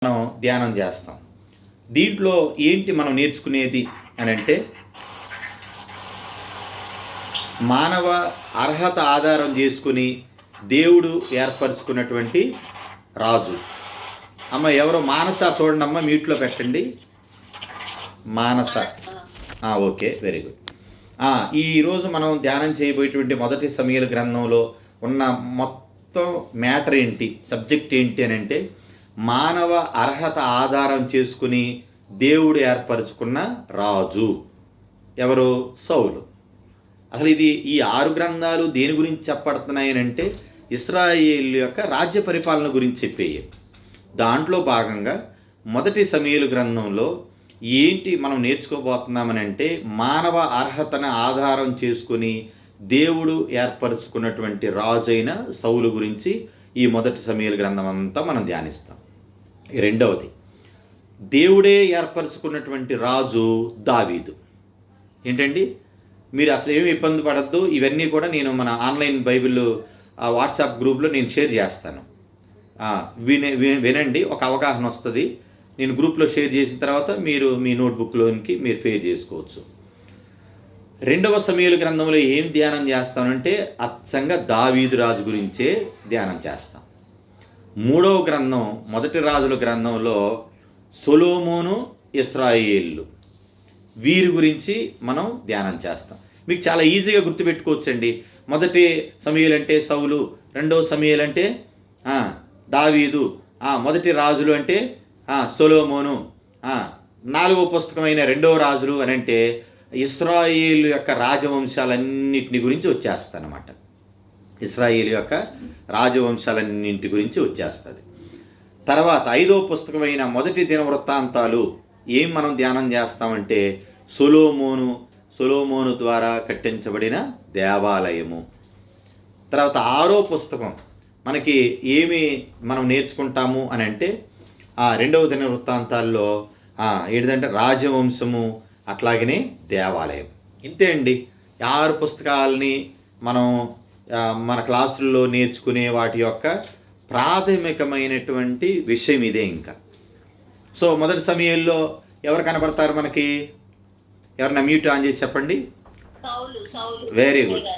మనం ధ్యానం చేస్తాం. దీంట్లో ఏంటి మనం నేర్చుకునేది అని అంటే, మానవ అర్హత ఆధారం చేసుకుని దేవుడు ఏర్పరచుకున్నటువంటి రాజు. అమ్మ ఎవరో మానస చూడండి అమ్మ, మీట్లో పెట్టండి. మానస, ఓకే, వెరీ గుడ్. ఈరోజు మనం ధ్యానం చేయబోయేటువంటి మొదటి సమూయేలు గ్రంథంలో ఉన్న మొత్తం మ్యాటర్ ఏంటి, సబ్జెక్ట్ ఏంటి అని అంటే, మానవ అర్హత ఆధారం చేసుకుని దేవుడు ఏర్పరచుకున్న రాజు ఎవరు? సౌలు. అసలు ఈ 6 గ్రంథాలు దేని గురించి చెప్పబడుతున్నాయనంటే, ఇశ్రాయేలు యొక్క రాజ్య పరిపాలన గురించి చెప్పేవి. దాంట్లో భాగంగా మొదటి సమూయేలు గ్రంథంలో ఏంటి మనం నేర్చుకోబోతున్నామని అంటే, మానవ అర్హతను ఆధారం చేసుకుని దేవుడు ఏర్పరచుకున్నటువంటి రాజు అయిన సౌలు గురించి ఈ మొదటి సమూయేలు గ్రంథం అంతా మనం ధ్యానిస్తాం. రెండవది, దేవుడే ఏర్పరచుకున్నటువంటి రాజు దావీదు. ఏంటండి, మీరు అసలు ఏమి ఇబ్బంది పడద్దు. ఇవన్నీ కూడా నేను మన ఆన్లైన్ బైబిల్ వాట్సాప్ గ్రూప్లో నేను షేర్ చేస్తాను. వినండి, ఒక అవగాహన వస్తుంది. నేను గ్రూప్లో షేర్ చేసిన తర్వాత మీరు మీ నోట్బుక్లోనికి మీరు ఫేర్ చేసుకోవచ్చు. రెండవ సమూయేలు గ్రంథంలో ఏం ధ్యానం చేస్తానంటే, అచ్చంగా దావీదు రాజు గురించే ధ్యానం చేస్తాం. మూడవ గ్రంథం మొదటి రాజుల గ్రంథంలో సొలొమోను, ఇశ్రాయేలు వీరి గురించి మనం ధ్యానం చేస్తాం. మీకు చాలా ఈజీగా గుర్తుపెట్టుకోవచ్చండి. మొదటి సమూయేలు అంటే సౌలు, రెండవ సమూయేలు అంటే దావీదు, మొదటి రాజులు అంటే సొలొమోను, నాలుగవ పుస్తకమైన రెండవ రాజులు అని అంటే ఇశ్రాయేలు యొక్క రాజవంశాలన్నింటిని గురించి వచ్చేస్తానమాట. ఇశ్రాయేలు యొక్క రాజవంశాలన్నింటి గురించి వచ్చేస్తుంది. తర్వాత ఐదవ పుస్తకమైన మొదటి దినవృత్తాంతాలు ఏం మనం ధ్యానం చేస్తామంటే, సొలొమోను ద్వారా కట్టించబడిన దేవాలయము. తర్వాత ఆరో పుస్తకం మనకి ఏమి మనం నేర్చుకుంటాము అని అంటే, రెండవ దినవృత్తాంతాల్లో ఏంటంటే రాజవంశము, అట్లాగనే దేవాలయం. ఇంతే అండి. 6 పుస్తకాలని మనం మన క్లాసుల్లో నేర్చుకునే వాటి యొక్క ప్రాథమికమైనటువంటి విషయం ఇదే. ఇంకా సో మొదటి సమూయేలులో ఎవరు కనపడతారు మనకి? ఎవరన్నా మ్యూట్ ఆన్ చేసి చెప్పండి. Very good.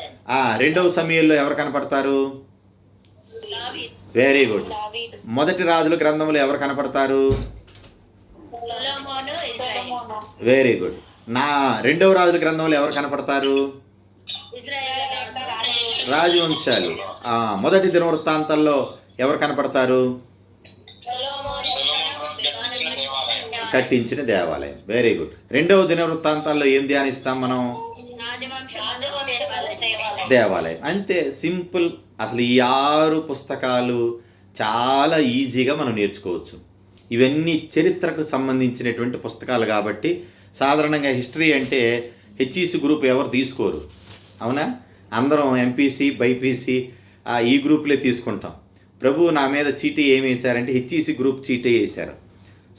రెండవ సమూయేలులో ఎవరు కనపడతారు? Very good. మొదటి రాజుల గ్రంథంలో ఎవరు కనపడతారు? Very good. రెండవ రాజుల గ్రంథంలో ఎవరు కనపడతారు? రాజవంశాలు. మొదటి దినవృత్తాంతాల్లో ఎవరు కనపడతారు? కట్టించిన దేవాలయం. Very good. రెండవ దినవృత్తాంతాల్లో ఏం ధ్యానిస్తాం మనం? దేవాలయం. అంతే, సింపుల్. అసలు ఈ 6 పుస్తకాలు చాలా ఈజీగా మనం నేర్చుకోవచ్చు. ఇవన్నీ చరిత్రకు సంబంధించినటువంటి పుస్తకాలు కాబట్టి సాధారణంగా హిస్టరీ అంటే హెచ్ఈసి గ్రూప్ ఎవరు తీసుకోరు, అవునా? అందరం ఎంపీసీ, బైపీసీ ఈ గ్రూపులే తీసుకుంటాం. ప్రభు నా మీద చీటీ ఏమి వేశారంటే హెచ్ఈసి గ్రూప్ చీటీ వేశారు.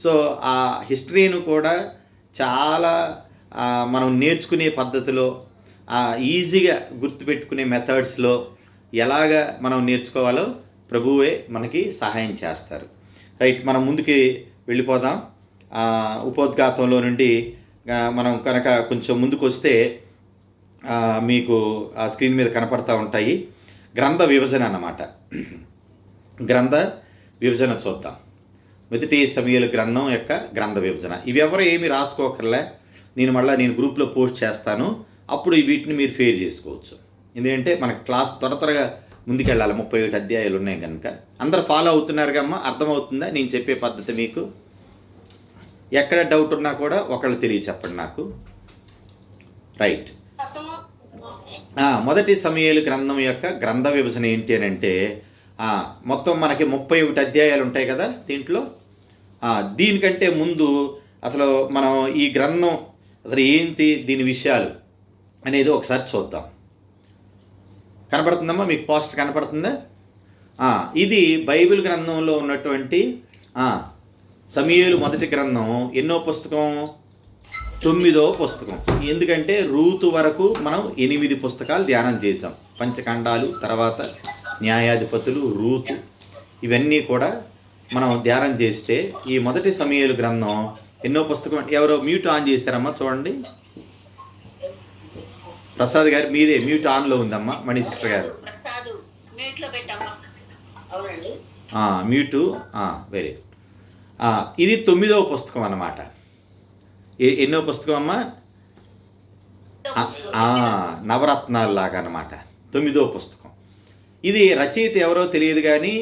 సో ఆ హిస్టరీను కూడా చాలా మనం నేర్చుకునే పద్ధతిలో, ఈజీగా గుర్తుపెట్టుకునే మెథడ్స్లో ఎలాగ మనం నేర్చుకోవాలో ప్రభువే మనకి సహాయం చేస్తారు. రైట్, మనం ముందుకి వెళ్ళిపోదాం. ఉపోద్ఘాతంలో నుండి మనం కనుక కొంచెం ముందుకు వస్తే మీకు ఆ స్క్రీన్ మీద కనపడతా ఉంటాయి. గ్రంథ విభజన అన్నమాట. గ్రంథ విభజన చూద్దాం. మొదటి సమూయేలు గ్రంథం యొక్క గ్రంథ విభజన. ఇవి ఎవరు ఏమి రాసుకోకర్లే, నేను గ్రూప్లో పోస్ట్ చేస్తాను. అప్పుడు వీటిని మీరు ఫేర్ చేసుకోవచ్చు. ఎందుకంటే మన క్లాస్ త్వరగా ముందుకెళ్ళాలి. 31 అధ్యాయాలు ఉన్నాయి కనుక అందరు ఫాలో అవుతున్నారు కమ్మా. అర్థమవుతుందా నేను చెప్పే పద్ధతి మీకు? ఎక్కడ డౌట్ ఉన్నా కూడా ఒకళ్ళు చెప్పండి నాకు. రైట్. మొదటి సమూయేలు గ్రంథం యొక్క గ్రంథ విభజన ఏంటి అని అంటే, మొత్తం మనకి 31 అధ్యాయాలు ఉంటాయి కదా దీంట్లో. దీనికంటే ముందు అసలు మనం ఈ గ్రంథం అసలు ఏంటి, దీని విషయాలు అనేది ఒకసారి చూద్దాం. కనపడుతుందమ్మా మీకు? పోస్టర్ కనపడుతుందా? ఇది బైబిల్ గ్రంథంలో ఉన్నటువంటి సమూయేలు మొదటి గ్రంథం ఎన్నో పుస్తకం? 9వ పుస్తకం. ఎందుకంటే రూతు వరకు మనం 8 పుస్తకాలు ధ్యానం చేసాం. పంచకాండాలు, తర్వాత న్యాయాధిపతులు, రూతు, ఇవన్నీ కూడా మనం ధ్యానం చేస్తే ఈ మొదటి సమూయేలు గ్రంథం ఎన్నో పుస్తకం. ఎవరో మ్యూట్ ఆన్ చేశారమ్మా, చూడండి. ప్రసాద్ గారు మీదే మ్యూట్ ఆన్లో ఉందమ్మా. మణి సిస్టర్ గారు మ్యూటు వెరీ గుడ్. ఇది 9వ పుస్తకం అన్నమాట. ఎన్నో పుస్తకం అమ్మా? నవరత్నాలు లాగా అన్నమాట. 9వ పుస్తకం. ఇది రచయిత ఎవరో తెలియదు కానీ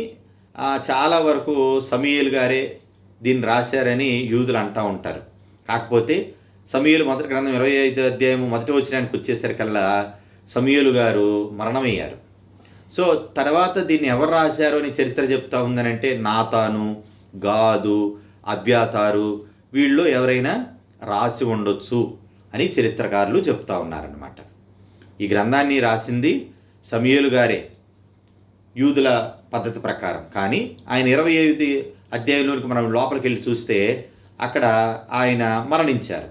చాలా వరకు సమూయేలు గారే దీన్ని రాశారని యూదులు అంటూ ఉంటారు. కాకపోతే సమూయేలు మొదటి గ్రంథం 25వ అధ్యాయం మొదటి వచనానికి వచ్చేసరికల్లా సమూయేలు గారు మరణమయ్యారు. సో తర్వాత దీన్ని ఎవరు రాశారు అని చరిత్ర చెప్తా ఉందనంటే నాతాను, గాదు, అబ్యాతారు వీళ్ళు ఎవరైనా రాసి ఉండొచ్చు అని చరిత్రకారులు చెప్తా ఉన్నారన్నమాట. ఈ గ్రంథాన్ని రాసింది సమూయేలు గారే యూదుల పద్ధతి ప్రకారం. కానీ ఆయన 25 అధ్యాయంలోనికి మనం లోపలికి వెళ్ళి చూస్తే అక్కడ ఆయన మరణించారు.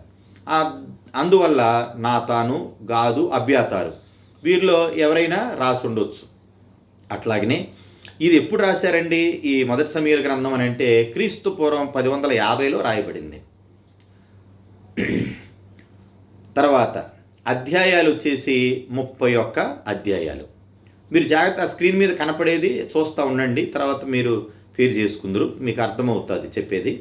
అందువల్ల నాతాను, గాదు, అబ్యాతారు వీరిలో ఎవరైనా రాసి ఉండొచ్చు. అట్లాగనే ఇది ఎప్పుడు రాశారండి ఈ మొదటి సమూయేలు గ్రంథం అని అంటే క్రీస్తు పూర్వం 1050లో రాయబడింది. తర్వాత అధ్యాయాలు వచ్చేసి 31 అధ్యాయాలు. మీరు జాగ్రత్త స్క్రీన్ మీద కనపడేది చూస్తూ ఉండండి, తర్వాత మీరు ఫీల్ చేసుకుందరు, మీకు అర్థమవుతుంది చెప్పేది.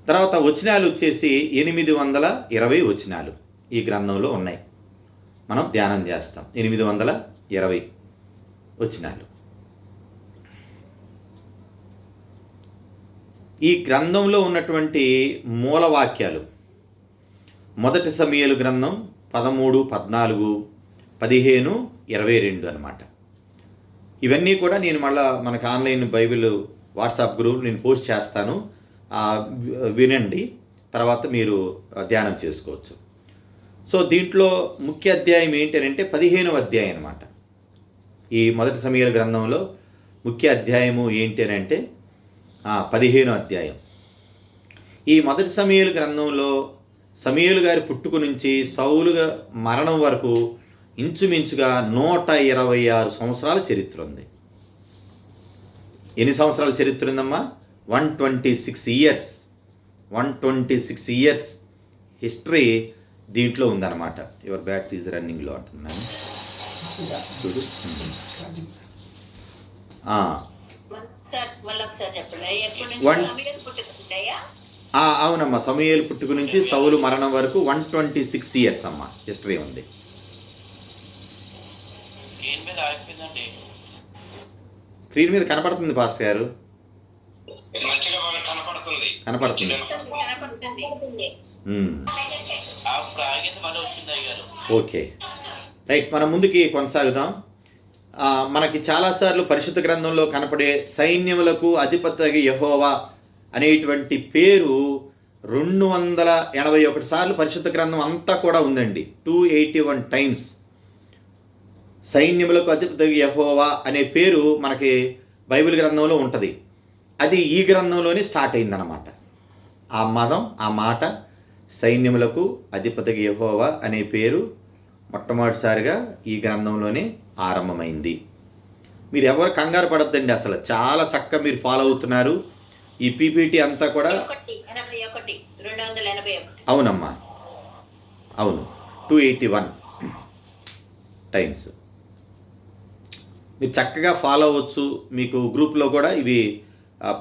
తర్వాత వచనాలు వచ్చేసి 820 వచనాలు ఈ గ్రంథంలో ఉన్నాయి. మనం ధ్యానం చేస్తాం. 820 వచనాలు. ఈ గ్రంథంలో ఉన్నటువంటి మూలవాక్యాలు మొదటి సమూయేలు గ్రంథం 13, 14, 15, 22 అన్నమాట. ఇవన్నీ కూడా నేను మళ్ళీ మనకు ఆన్లైన్ బైబిల్ వాట్సాప్ గ్రూప్ నేను పోస్ట్ చేస్తాను, వినండి, తర్వాత మీరు ధ్యానం చేసుకోవచ్చు. సో దీంట్లో ముఖ్య అధ్యాయం ఏంటంటే 15వ అధ్యాయం అన్నమాట. ఈ మొదటి సమూయేలు గ్రంథంలో ముఖ్య అధ్యాయము ఏంటి అని అంటే 15వ అధ్యాయం. ఈ మొదటి సమూయేలు గ్రంథంలో సమూయేలు గారి పుట్టుక నుంచి సౌలు మరణం వరకు ఇంచుమించుగా 126 సంవత్సరాల చరిత్ర ఉంది. ఎన్ని సంవత్సరాల చరిత్ర ఉందమ్మా? 126 ఇయర్స్. 126 ఇయర్స్ హిస్టరీ దీంట్లో ఉందన్నమాట. యువర్ బ్యాటరీ ఈజ్ రన్నింగ్లో అంటున్నాను చూడు. అవునమ్మా, సమూయేలు పుట్టుక నుంచి సౌలు మరణం వరకు 126 ఇయర్స్ అమ్మా హిస్టరీ ఉంది. స్క్రీన్ మీద కనపడుతుంది పాస్టర్ గారు, కనపడుతుంది. ఓకే రైట్, మనం ముందుకి కొనసాగుదాం. మనకి చాలాసార్లు పరిశుద్ధ గ్రంథంలో కనపడే సైన్యములకు అధిపతి యెహోవా అనేటువంటి పేరు 281 సార్లు పరిశుద్ధ గ్రంథం అంతా కూడా ఉందండి. 281 టైమ్స్ సైన్యములకు అధిపతి యెహోవా అనే పేరు మనకి బైబిల్ గ్రంథంలో ఉంటుంది. అది ఈ గ్రంథంలోనే స్టార్ట్ అయిందన్నమాట. ఆ మాట సైన్యములకు అధిపతి యెహోవా అనే పేరు మొట్టమొదటిసారిగా ఈ గ్రంథంలోనే ఆరంభమైంది. మీరు ఎవరు కంగారు పడద్దండి, అసలు చాలా చక్కగా మీరు ఫాలో అవుతున్నారు. ఈ పీపీటీ అంతా కూడా అవునమ్మా, అవును 281 టైమ్స్ మీరు చక్కగా ఫాలో అవ్వచ్చు. మీకు గ్రూప్లో కూడా ఇవి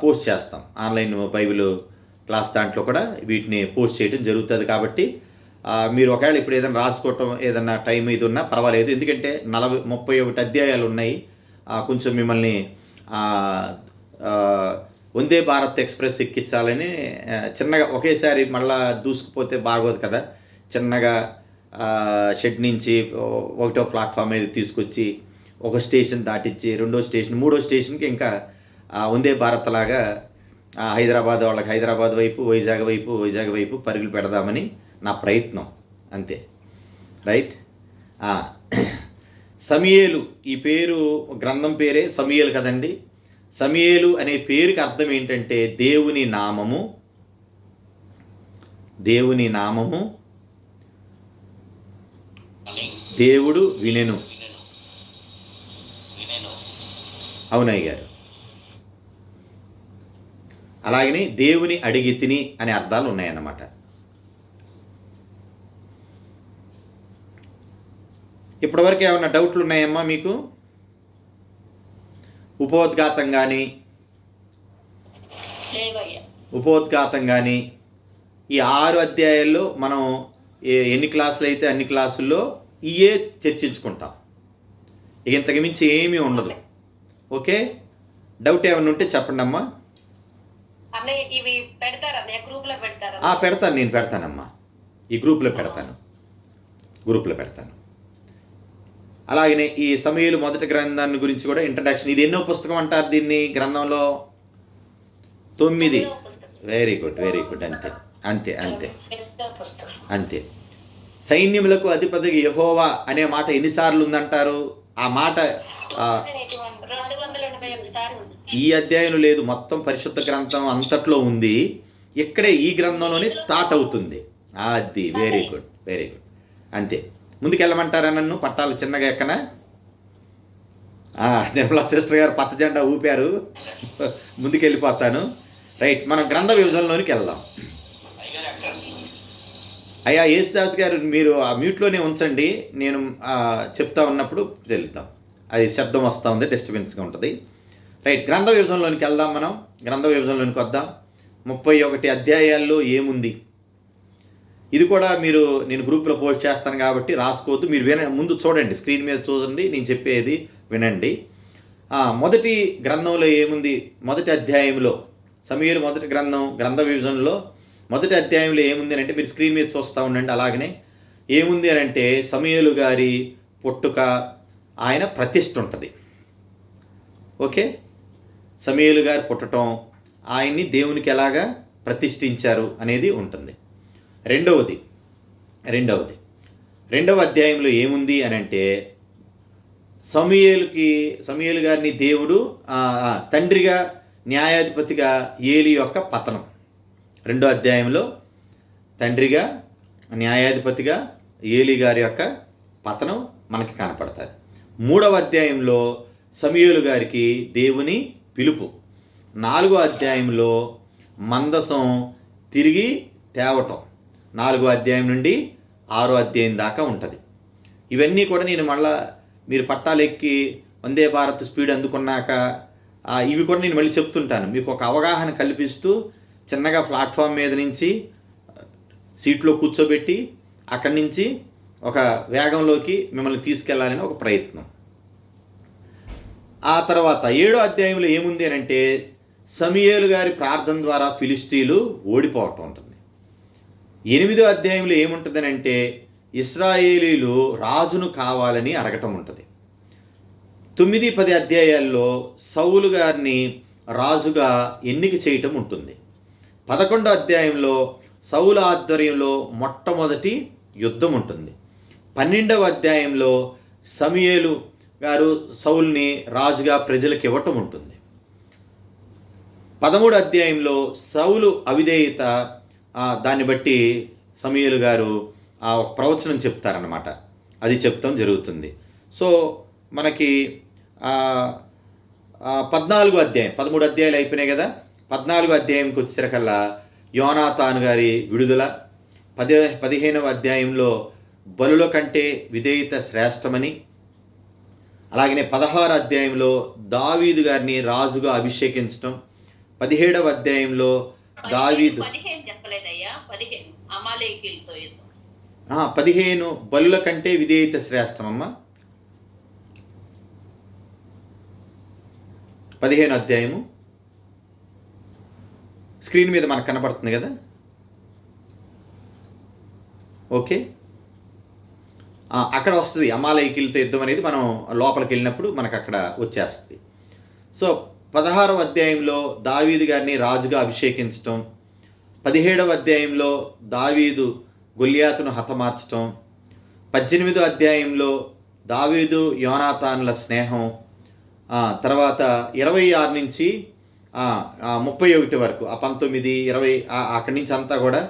పోస్ట్ చేస్తాం, ఆన్లైన్ బైబిల్ క్లాస్ దాంట్లో కూడా వీటిని పోస్ట్ చేయడం జరుగుతుంది. కాబట్టి మీరు ఒకవేళ ఇప్పుడు ఏదైనా రాసుకోవటం ఏదైనా టైం ఇది ఉన్నా పర్వాలేదు, ఎందుకంటే 31 అధ్యాయాలు ఉన్నాయి. కొంచెం మిమ్మల్ని వందే భారత్ ఎక్స్ప్రెస్ ఎక్కించాలని చిన్నగా ఒకేసారి మళ్ళా దూసుకుపోతే బాగోదు కదా. చిన్నగా షెడ్ నుంచి 1వ ప్లాట్ఫామ్ మీద తీసుకొచ్చి ఒక స్టేషన్ దాటించి 2వ స్టేషన్ 3వ స్టేషన్కి ఇంకా వందే భారత్ లాగా హైదరాబాద్ వాళ్ళకి హైదరాబాద్ వైపు, వైజాగ్ వైపు పరుగులు పెడదామని నా ప్రయత్నం, అంతే. రైట్. సమూయేలు ఈ పేరు గ్రంథం పేరే సమూయేలు కదండి. సమూయేలు అనే పేరుకి అర్థం ఏంటంటే దేవుని నామము, దేవుడు వినెను. అవునయ్య గారు. అలాగనే దేవుని అడిగి తిని అనే అర్థాలు ఉన్నాయన్నమాట. ఇప్పటివరకు ఏమన్నా డౌట్లు ఉన్నాయమ్మా మీకు? ఉపోద్ఘాతం కానీ ఈ 6 అధ్యాయాల్లో మనం ఎన్ని క్లాసులు అయితే అన్ని క్లాసుల్లో ఇయే చర్చించుకుంటాం. ఇక ఇంతకు మించి ఏమీ ఉండదు. ఓకే, డౌట్ ఏమైనా ఉంటే చెప్పండి అమ్మా. పెడతాను, నేను పెడతానమ్మా, ఈ గ్రూప్లో పెడతాను. అలాగనే ఈ సమూయేలు మొదటి గ్రంథాన్ని గురించి కూడా ఇంట్రడక్షన్. ఇది ఎన్నో పుస్తకం అంటారు దీన్ని? గ్రంథంలో 9. Very good. అంతే. సైన్యములకు అధిపతిగా యెహోవా అనే మాట ఎన్నిసార్లు ఉందంటారు? ఆ మాట ఈ అధ్యాయం లేదు, మొత్తం పరిశుద్ధ గ్రంథం అంతట్లో ఉంది. ఇక్కడే ఈ గ్రంథంలోనే స్టార్ట్ అవుతుంది. అది వెరీ గుడ్. అంతే. ముందుకెళ్ళమంటారా నన్ను? పట్టాలు చిన్నగా ఎక్కన? నిర్మలా సిస్టర్ గారు పచ్చ జెండా ఊపారు. ముందుకెళ్ళిపోతాను. రైట్, మనం గ్రంథ విభజనలోనికి వెళ్దాం. అయ్యా యేసుదాస్ గారు, మీరు ఆ మ్యూట్లోనే ఉంచండి, నేను చెప్తా ఉన్నప్పుడు వెళ్తాం. అది శబ్దం వస్తూ ఉంది, డిస్టర్బెన్స్గా ఉంటుంది. రైట్, గ్రంథ విభజనలోనికి వెళ్దాం. మనం గ్రంథ విభజనలోనికి వద్దాం. 31 అధ్యాయాల్లో ఏముంది? ఇది కూడా నేను గ్రూప్లో పోస్ట్ చేస్తాను కాబట్టి రాసుకోవద్దు. మీరు ముందు చూడండి, స్క్రీన్ మీద చూడండి, నేను చెప్పేది వినండి. మొదటి గ్రంథంలో ఏముంది? మొదటి అధ్యాయంలో సమూయేలు మొదటి గ్రంథ విభజనలో మొదటి అధ్యాయంలో ఏముంది అని అంటే మీరు స్క్రీన్ మీద చూస్తూ ఉండండి. అలాగనే ఏముంది అని అంటే సమూయేలు గారి పుట్టుక, ఆయన ప్రతిష్ఠ ఉంటుంది. ఓకే, సమూయేలు గారు పుట్టడం, ఆయన్ని దేవునికి ఎలాగా ప్రతిష్ఠించారు అనేది ఉంటుంది. రెండవ అధ్యాయంలో ఏముంది అని అంటే సమూయేలు గారిని దేవుడు తండ్రిగా న్యాయాధిపతిగా ఏలి యొక్క పతనం. 2వ అధ్యాయంలో తండ్రిగా న్యాయాధిపతిగా ఏలి గారి యొక్క పతనం మనకి కనపడుతుంది. 3వ అధ్యాయంలో సమూయేలు గారికి దేవుని పిలుపు. 4వ అధ్యాయంలో మందసం తిరిగి తేవటం. 4వ అధ్యాయం నుండి 6వ అధ్యాయం దాకా ఉంటుంది. ఇవన్నీ కూడా నేను మళ్ళా మీరు పట్టాలెక్కి వందే భారత్ స్పీడ్ అందుకున్నాక ఇవి కూడా నేను మళ్ళీ చెప్తుంటాను, మీకు ఒక అవగాహన కల్పిస్తూ చిన్నగా ప్లాట్ఫామ్ మీద నుంచి సీట్లో కూర్చోబెట్టి అక్కడి నుంచి ఒక వేగంలోకి మిమ్మల్ని తీసుకెళ్లాలని ఒక ప్రయత్నం. ఆ తర్వాత 7వ అధ్యాయంలో ఏముంది అని అంటే సమూయేలు గారి ప్రార్థన ద్వారా ఫిలిష్తీయులు ఓడిపోవటం ఉంటుంది. 8వ అధ్యాయంలో ఏముంటుందని అంటే ఇశ్రాయేలీలు రాజును కావాలని అడగటం ఉంటుంది. 9, 10 అధ్యాయాల్లో సౌలు గారిని రాజుగా ఎన్నిక చేయటం ఉంటుంది. 11వ అధ్యాయంలో సౌలు ఆధ్వర్యంలో మొట్టమొదటి యుద్ధం ఉంటుంది. 12వ అధ్యాయంలో సమూయేలు గారు సౌలుని రాజుగా ప్రజలకు ఇవ్వటం ఉంటుంది. 13వ అధ్యాయంలో సౌలు అవిధేయత, దాన్ని బట్టి సమూయేలు గారు ఒక ప్రవచనం చెప్తారన్నమాట. అది చెప్తాం జరుగుతుంది. సో మనకి 14వ అధ్యాయం, 13 అధ్యాయాలు అయిపోయినాయి కదా. 14వ అధ్యాయంకి వచ్చేసరికల్లా యోనాతాను గారి విడుదల. 15వ అధ్యాయంలో బలుల కంటే విధేయత శ్రేష్టమని. అలాగనే 16వ అధ్యాయంలో దావీదు గారిని రాజుగా అభిషేకించడం. 17వ అధ్యాయంలో దావీదు 15 బలుల కంటే విధేయత శ్రేష్టమమ్మా. 15వ అధ్యాయము స్క్రీన్ మీద మనకు కనపడుతుంది కదా. ఓకే, అక్కడ వస్తుంది అమాలేకీయులతో యుద్ధం అనేది. మనం లోపలికి వెళ్ళినప్పుడు మనకు అక్కడ వచ్చేస్తుంది. సో 16వ అధ్యాయంలో దావీదు గారిని రాజుగా అభిషేకించటం. 17వ అధ్యాయంలో దావీదు గొల్యాతును హతమార్చటం. 18వ అధ్యాయంలో దావీదు యోనాతానుల స్నేహం. తర్వాత 26 నుంచి 31 వరకు, 19, 20 అక్కడి నుంచి అంతా కూడా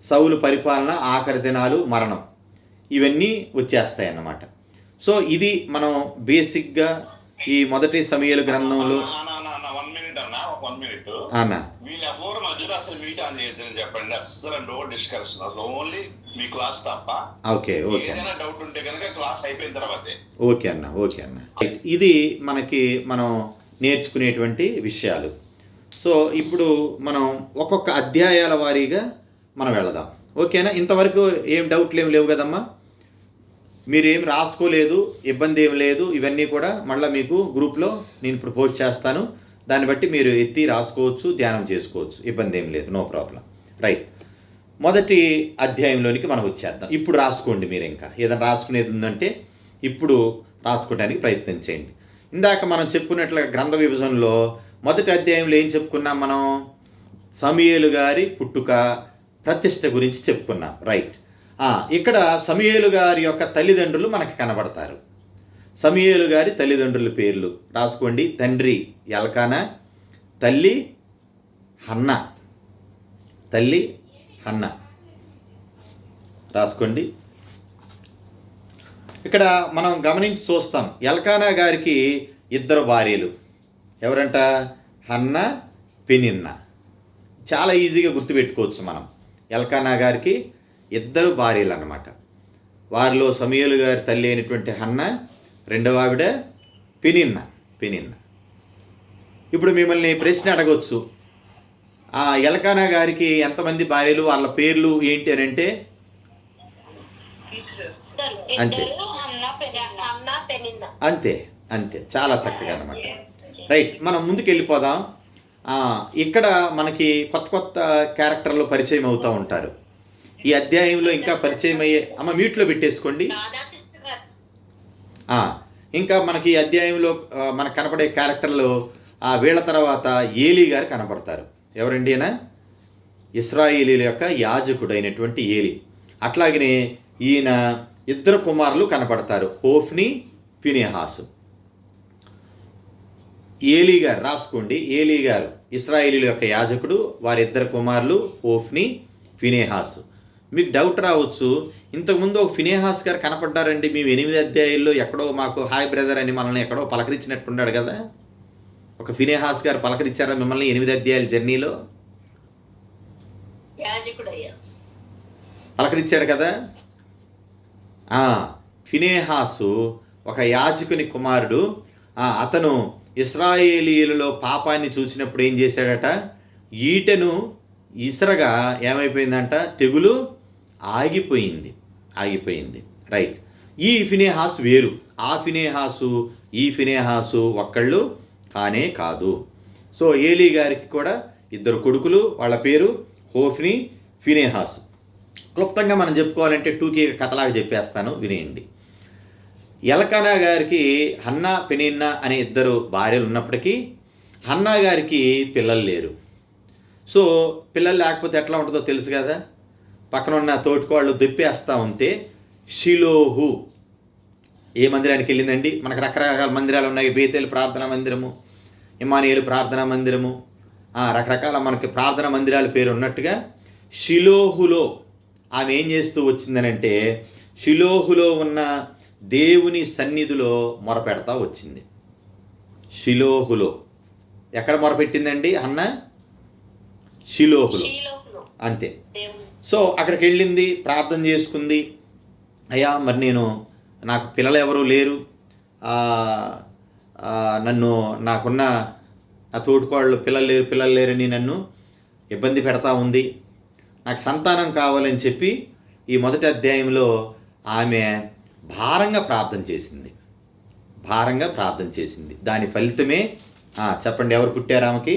సౌలు పరిపాలన, ఆఖరి దినాలు, మరణం, ఇవన్నీ వచ్చేస్తాయి అన్నమాట. సో ఇది మనం బేసిక్గా ఈ మొదటి సమూయేలు గ్రంథంలో 1 minute. అన్న వీళ్ళెవరు మధ్యలో అసలు మీట్ ఆన్ చేయొద్దని చెప్పండి. అసలు నో డిస్కషన్, ఓన్లీ మీ క్లాస్ తప్ప. ఓకే ఓకే ఏదైనా డౌట్ ఉంటే కనుక క్లాస్ అయిపోయిన తర్వాతే. ఓకే అన్న ఓకే అన్న. ఇది మనం నేర్చుకునేటువంటి విషయాలు. సో ఇప్పుడు మనం ఒక్కొక్క అధ్యాయాల వారీగా మనం వెళదాం. ఓకేనా? ఇంతవరకు ఏం డౌట్లు ఏం లేవు కదమ్మా? మీరేం రాసుకోలేదు, ఇబ్బంది ఏం లేదు. ఇవన్నీ కూడా మళ్ళీ మీకు గ్రూప్లో నేను ఇప్పుడు పోస్ట్ చేస్తాను. దాన్ని బట్టి మీరు ఎత్తి రాసుకోవచ్చు, ధ్యానం చేసుకోవచ్చు. ఇబ్బంది ఏం లేదు, నో ప్రాబ్లం. రైట్, మొదటి అధ్యాయంలోనికి మనం వచ్చేద్దాం. ఇప్పుడు రాసుకోండి. మీరు ఇంకా ఏదైనా రాసుకునేది ఉందంటే ఇప్పుడు రాసుకోవడానికి ప్రయత్నం చేయండి. ఇందాక మనం చెప్పుకున్నట్లుగా గ్రంథ విభజనలో మొదటి అధ్యాయంలో ఏం చెప్పుకున్నాం మనం? సమూయేలు గారి పుట్టుక, ప్రతిష్ఠ గురించి చెప్పుకున్నాం. రైట్. ఇక్కడ సమూయేలు గారి యొక్క తల్లిదండ్రులు మనకి కనబడతారు. సమూయేలు గారి తల్లిదండ్రుల పేర్లు రాసుకోండి. తండ్రి ఎల్కానా, తల్లి హన్నా. తల్లి హన్నా రాసుకోండి. ఇక్కడ మనం గమనించి చూస్తాం, ఎల్కానా గారికి 2 భార్యలు. ఎవరంట? Hannah, Peninnah. చాలా ఈజీగా గుర్తుపెట్టుకోవచ్చు మనం. ఎల్కానా గారికి 2 భార్యలు అన్నమాట. వారిలో సమూయేలు గారి తల్లి అయినటువంటి హన్నా, రెండవ ఆవిడ పెనిన్నా. ఇప్పుడు మిమ్మల్ని ప్రశ్న అడగవచ్చు, ఎల్కానా గారికి ఎంతమంది భార్యలు, వాళ్ళ పేర్లు ఏంటి అని అంటే అంతే అంతే అంతే. చాలా చక్కగా అన్నమాట. రైట్, మనం ముందుకు వెళ్ళిపోదాం. ఇక్కడ మనకి కొత్త కొత్త క్యారెక్టర్లు పరిచయం అవుతూ ఉంటారు. ఈ అధ్యాయంలో ఇంకా పరిచయం అయ్యే మ్యూట్లో పెట్టేసుకోండి. ఇంకా మనకి ఈ అధ్యాయంలో మనకు కనపడే క్యారెక్టర్లు వీళ్ళ తర్వాత ఏలీ గారు కనపడతారు. ఎవరండి? ఈయన ఇశ్రాయేలీల యొక్క యాజకుడైనటువంటి ఏలీ. అట్లాగనే ఈయన 2 కుమారులు కనపడతారు, హోఫ్ని, ఫినెహాసు. ఏలీ గారు రాసుకోండి. ఏలీ గారు ఇశ్రాయేలీల యొక్క యాజకుడు, వారి 2 కుమారులు హోఫ్ని, ఫినెహాసు. మీకు డౌట్ రావచ్చు, ఇంతకుముందు ఒక ఫినెహాస్ గారు కనపడ్డారండి, మేము 8 అధ్యాయుల్లో ఎక్కడో మాకు హాయ్ బ్రదర్ అని మనల్ని ఎక్కడో పలకరించినట్టున్నాడు కదా. ఒక ఫినెహాస్ గారు పలకరించారా మిమ్మల్ని 8 అధ్యాయుల జర్నీలో? పలకరించాడు కదా. ఫినెహాసు ఒక యాజకుని కుమారుడు. అతను ఇశ్రాయేలీయులలో పాపాన్ని చూసినప్పుడు ఏం చేశాడట? ఈటెను ఇసరగా ఏమైపోయిందంట? తెగులు ఆగిపోయింది. రైట్. ఈ ఫినెహాసు వేరు. ఆ ఫినెహాసు ఈ ఫినెహాసు ఒక్కళ్ళు కానే కాదు. సో ఏలీ గారికి కూడా 2 కొడుకులు, వాళ్ళ పేరు హోఫ్ని, ఫినెహాసు. క్లుప్తంగా మనం చెప్పుకోవాలంటే 2కి కథలాగా చెప్పేస్తాను, వినేయండి. ఎల్కానా గారికి హన్నా, పెనిన్నా అనే 2 భార్యలు ఉన్నప్పటికీ హన్నా గారికి పిల్లలు లేరు. సో పిల్లలు లేకపోతే ఎట్లా ఉంటుందో తెలుసు కదా. పక్కన ఉన్న తోటికోళ్ళు దెప్పేస్తూ ఉంటే షిలోహు ఏ మందిరానికి వెళ్ళిందండి? మనకు రకరకాల మందిరాలు ఉన్నాయి. బేతేలు ప్రార్థనా మందిరము, ఇమానియేలు ప్రార్థనా మందిరము, రకరకాల మనకి ప్రార్థనా మందిరాల పేరు ఉన్నట్టుగా షిలోహులో ఆమె ఏం చేస్తూ వచ్చిందనంటే, షిలోహులో ఉన్న దేవుని సన్నిధిలో మొరపెడతా వచ్చింది. షిలోహులో ఎక్కడ మొరపెట్టిందండి అన్న? షిలోహులో. అంతే. సో అక్కడికి వెళ్ళింది, ప్రార్థన చేసుకుంది. అయ్యా మరి నాకు పిల్లలు ఎవరూ లేరు, నాకున్న నా తోటికోళ్ళు పిల్లలు లేరని నన్ను ఇబ్బంది పెడతా ఉంది, నాకు సంతానం కావాలని చెప్పి ఈ మొదటి అధ్యాయంలో ఆమె భారంగా ప్రార్థన చేసింది. దాని ఫలితమే చెప్పండి, ఎవరు పుట్టారు ఆమెకి?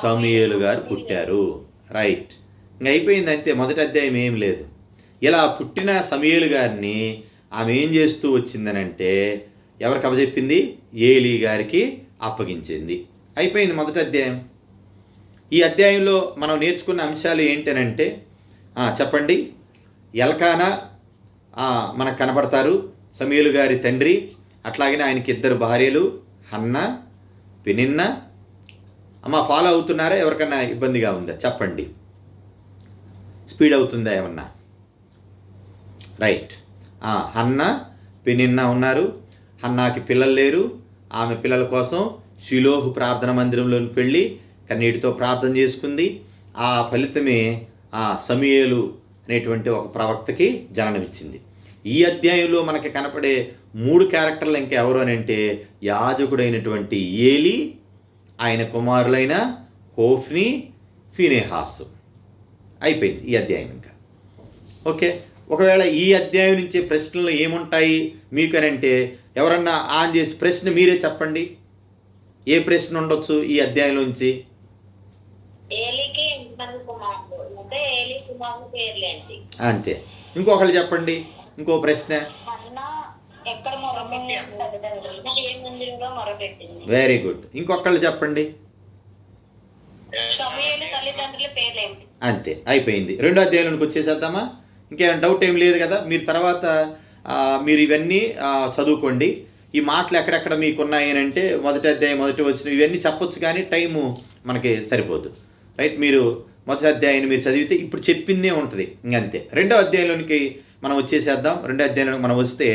సమూయేలు గారు పుట్టారు. రైట్, ఇంకా అయిపోయింది అంతే. మొదటి అధ్యాయం ఏం లేదు. ఇలా పుట్టిన సమూయేలు గారిని ఆమె ఏం చేస్తూ వచ్చిందనంటే, ఎవరికి అప్పచెప్పింది? ఏలీ గారికి అప్పగించింది. అయిపోయింది మొదటి అధ్యాయం. ఈ అధ్యాయంలో మనం నేర్చుకున్న అంశాలు ఏంటనంటే, చెప్పండి. ఎల్కానా మనకు కనబడతారు, సమూయేలు గారి తండ్రి. అట్లాగనే ఆయనకి 2 భార్యలు, హన్నా, పెనిన్నా. ఫాలో అవుతున్నారా? ఎవరికన్నా ఇబ్బందిగా ఉందా చెప్పండి, స్పీడ్ అవుతుందా ఏమన్నా? రైట్. హన్నా, పెనిన్నా ఉన్నారు. హన్నాకి పిల్లలు లేరు. ఆమె పిల్లల కోసం షిలోహు ప్రార్థన మందిరంలోకి వెళ్ళి కన్నీటితో ప్రార్థన చేసుకుంది. ఆ ఫలితమే ఆ సమూయేలు అనేటువంటి ఒక ప్రవక్తకి జననమిచ్చింది. ఈ అధ్యాయంలో మనకి కనపడే 3 క్యారెక్టర్లు ఇంకెవరు అని అంటే యాజకుడైనటువంటి ఏలి, ఆయన కుమారులైన హోఫ్ని, ఫీనెహాసు. అయిపోయింది ఈ అధ్యాయం ఇంకా. ఓకే, ఒకవేళ ఈ అధ్యాయం నుంచి ప్రశ్నలు ఏముంటాయి మీకు అని అంటే ఎవరన్నా ఆన్ చేసి ప్రశ్న మీరే చెప్పండి. ఏ ప్రశ్న ఉండొచ్చు ఈ అధ్యాయంలోంచి? ఏలికి ఎంతమంది కుమారులు అంటే ఏలి కుమారుల పేర్లేంటి? అంతే. ఇంకొకళ్ళు చెప్పండి ఇంకో ప్రశ్న. అన్న ఎక్కడ మొరపెట్టింది? తల్లిదండ్రులు ఏ మందిరంలో మొరపెట్టింది? Very good. ఇంకొకళ్ళు చెప్పండి. సమూయేలు తల్లిదండ్రుల పేర్లేంటి? అంతే, అయిపోయింది. రెండో అధ్యాయంలోకి వచ్చేసేద్దామా? ఇంకేమైనా డౌట్ ఏం లేదు కదా? మీరు తర్వాత మీరు ఇవన్నీ చదువుకోండి. ఈ మాటలు ఎక్కడెక్కడ మీకు ఉన్నాయి అని అంటే మొదటి అధ్యాయం మొదటి వచ్చిన ఇవన్నీ చెప్పొచ్చు, కానీ టైము మనకి సరిపోదు. రైట్, మీరు మొదటి అధ్యాయాన్ని మీరు చదివితే ఇప్పుడు చెప్పిందే ఉంటుంది ఇంకంతే. రెండో అధ్యాయంలోనికి మనం వచ్చేసేద్దాం. రెండో అధ్యాయంలోకి మనం వస్తే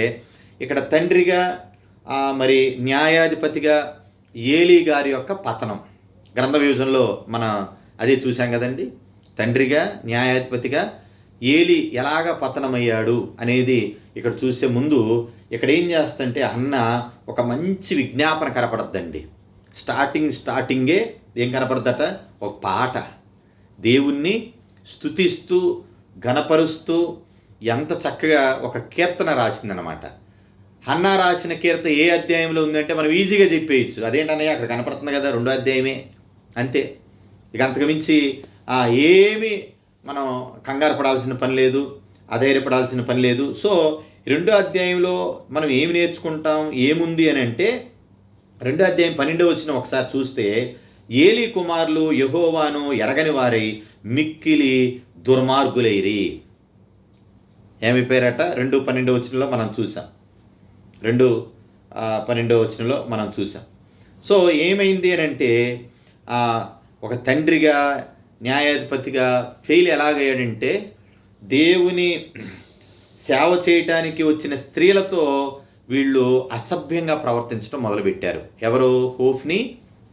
ఇక్కడ తండ్రిగా మరి న్యాయాధిపతిగా ఏలీ గారి యొక్క పతనం గ్రంథ విభజనలో మనం అదే చూసాం కదండి. తండ్రిగా న్యాయాధిపతిగా ఏలి ఎలాగ పతనమయ్యాడు అనేది ఇక్కడ చూసే ముందు ఇక్కడ ఏం చేస్తుంటే హన్న ఒక మంచి విజ్ఞాపన కనపడద్దండి. స్టార్టింగే ఏం కనపడదట? ఒక పాట, దేవుణ్ణి స్తుతిస్తూ ఘనపరుస్తూ ఎంత చక్కగా ఒక కీర్తన రాసిందనమాట. హన్నా రాసిన కీర్తన ఏ అధ్యాయంలో ఉందంటే మనం ఈజీగా చెప్పేయచ్చు. అదేంటన్నయ్య అక్కడ కనపడుతుంది కదా, రెండో అధ్యాయమే, అంతే. ఇక అంతకు మించి ఏమీ మనం కంగారు పడాల్సిన పని లేదు, అధైర్యపడాల్సిన పని లేదు. సో రెండో అధ్యాయంలో మనం ఏమి నేర్చుకుంటాం, ఏముంది అని అంటే రెండో అధ్యాయం 12వ వచనం ఒకసారి చూస్తే ఏలీ కుమారులు యెహోవాను ఎరగని వారై మిక్కిలి దుర్మార్గులైరి. ఏమైపోయారట? 2:12 వచనంలో మనం చూసాం. 2:12 వచనంలో మనం చూసాం. సో ఏమైంది అని అంటే ఒక తండ్రిగా న్యాయాధిపతిగా ఫెయిల్ ఎలాగయ్యాడంటే దేవుని సేవ చేయటానికి వచ్చిన స్త్రీలతో వీళ్ళు అసభ్యంగా ప్రవర్తించడం మొదలుపెట్టారు. ఎవరు? హోఫ్ని,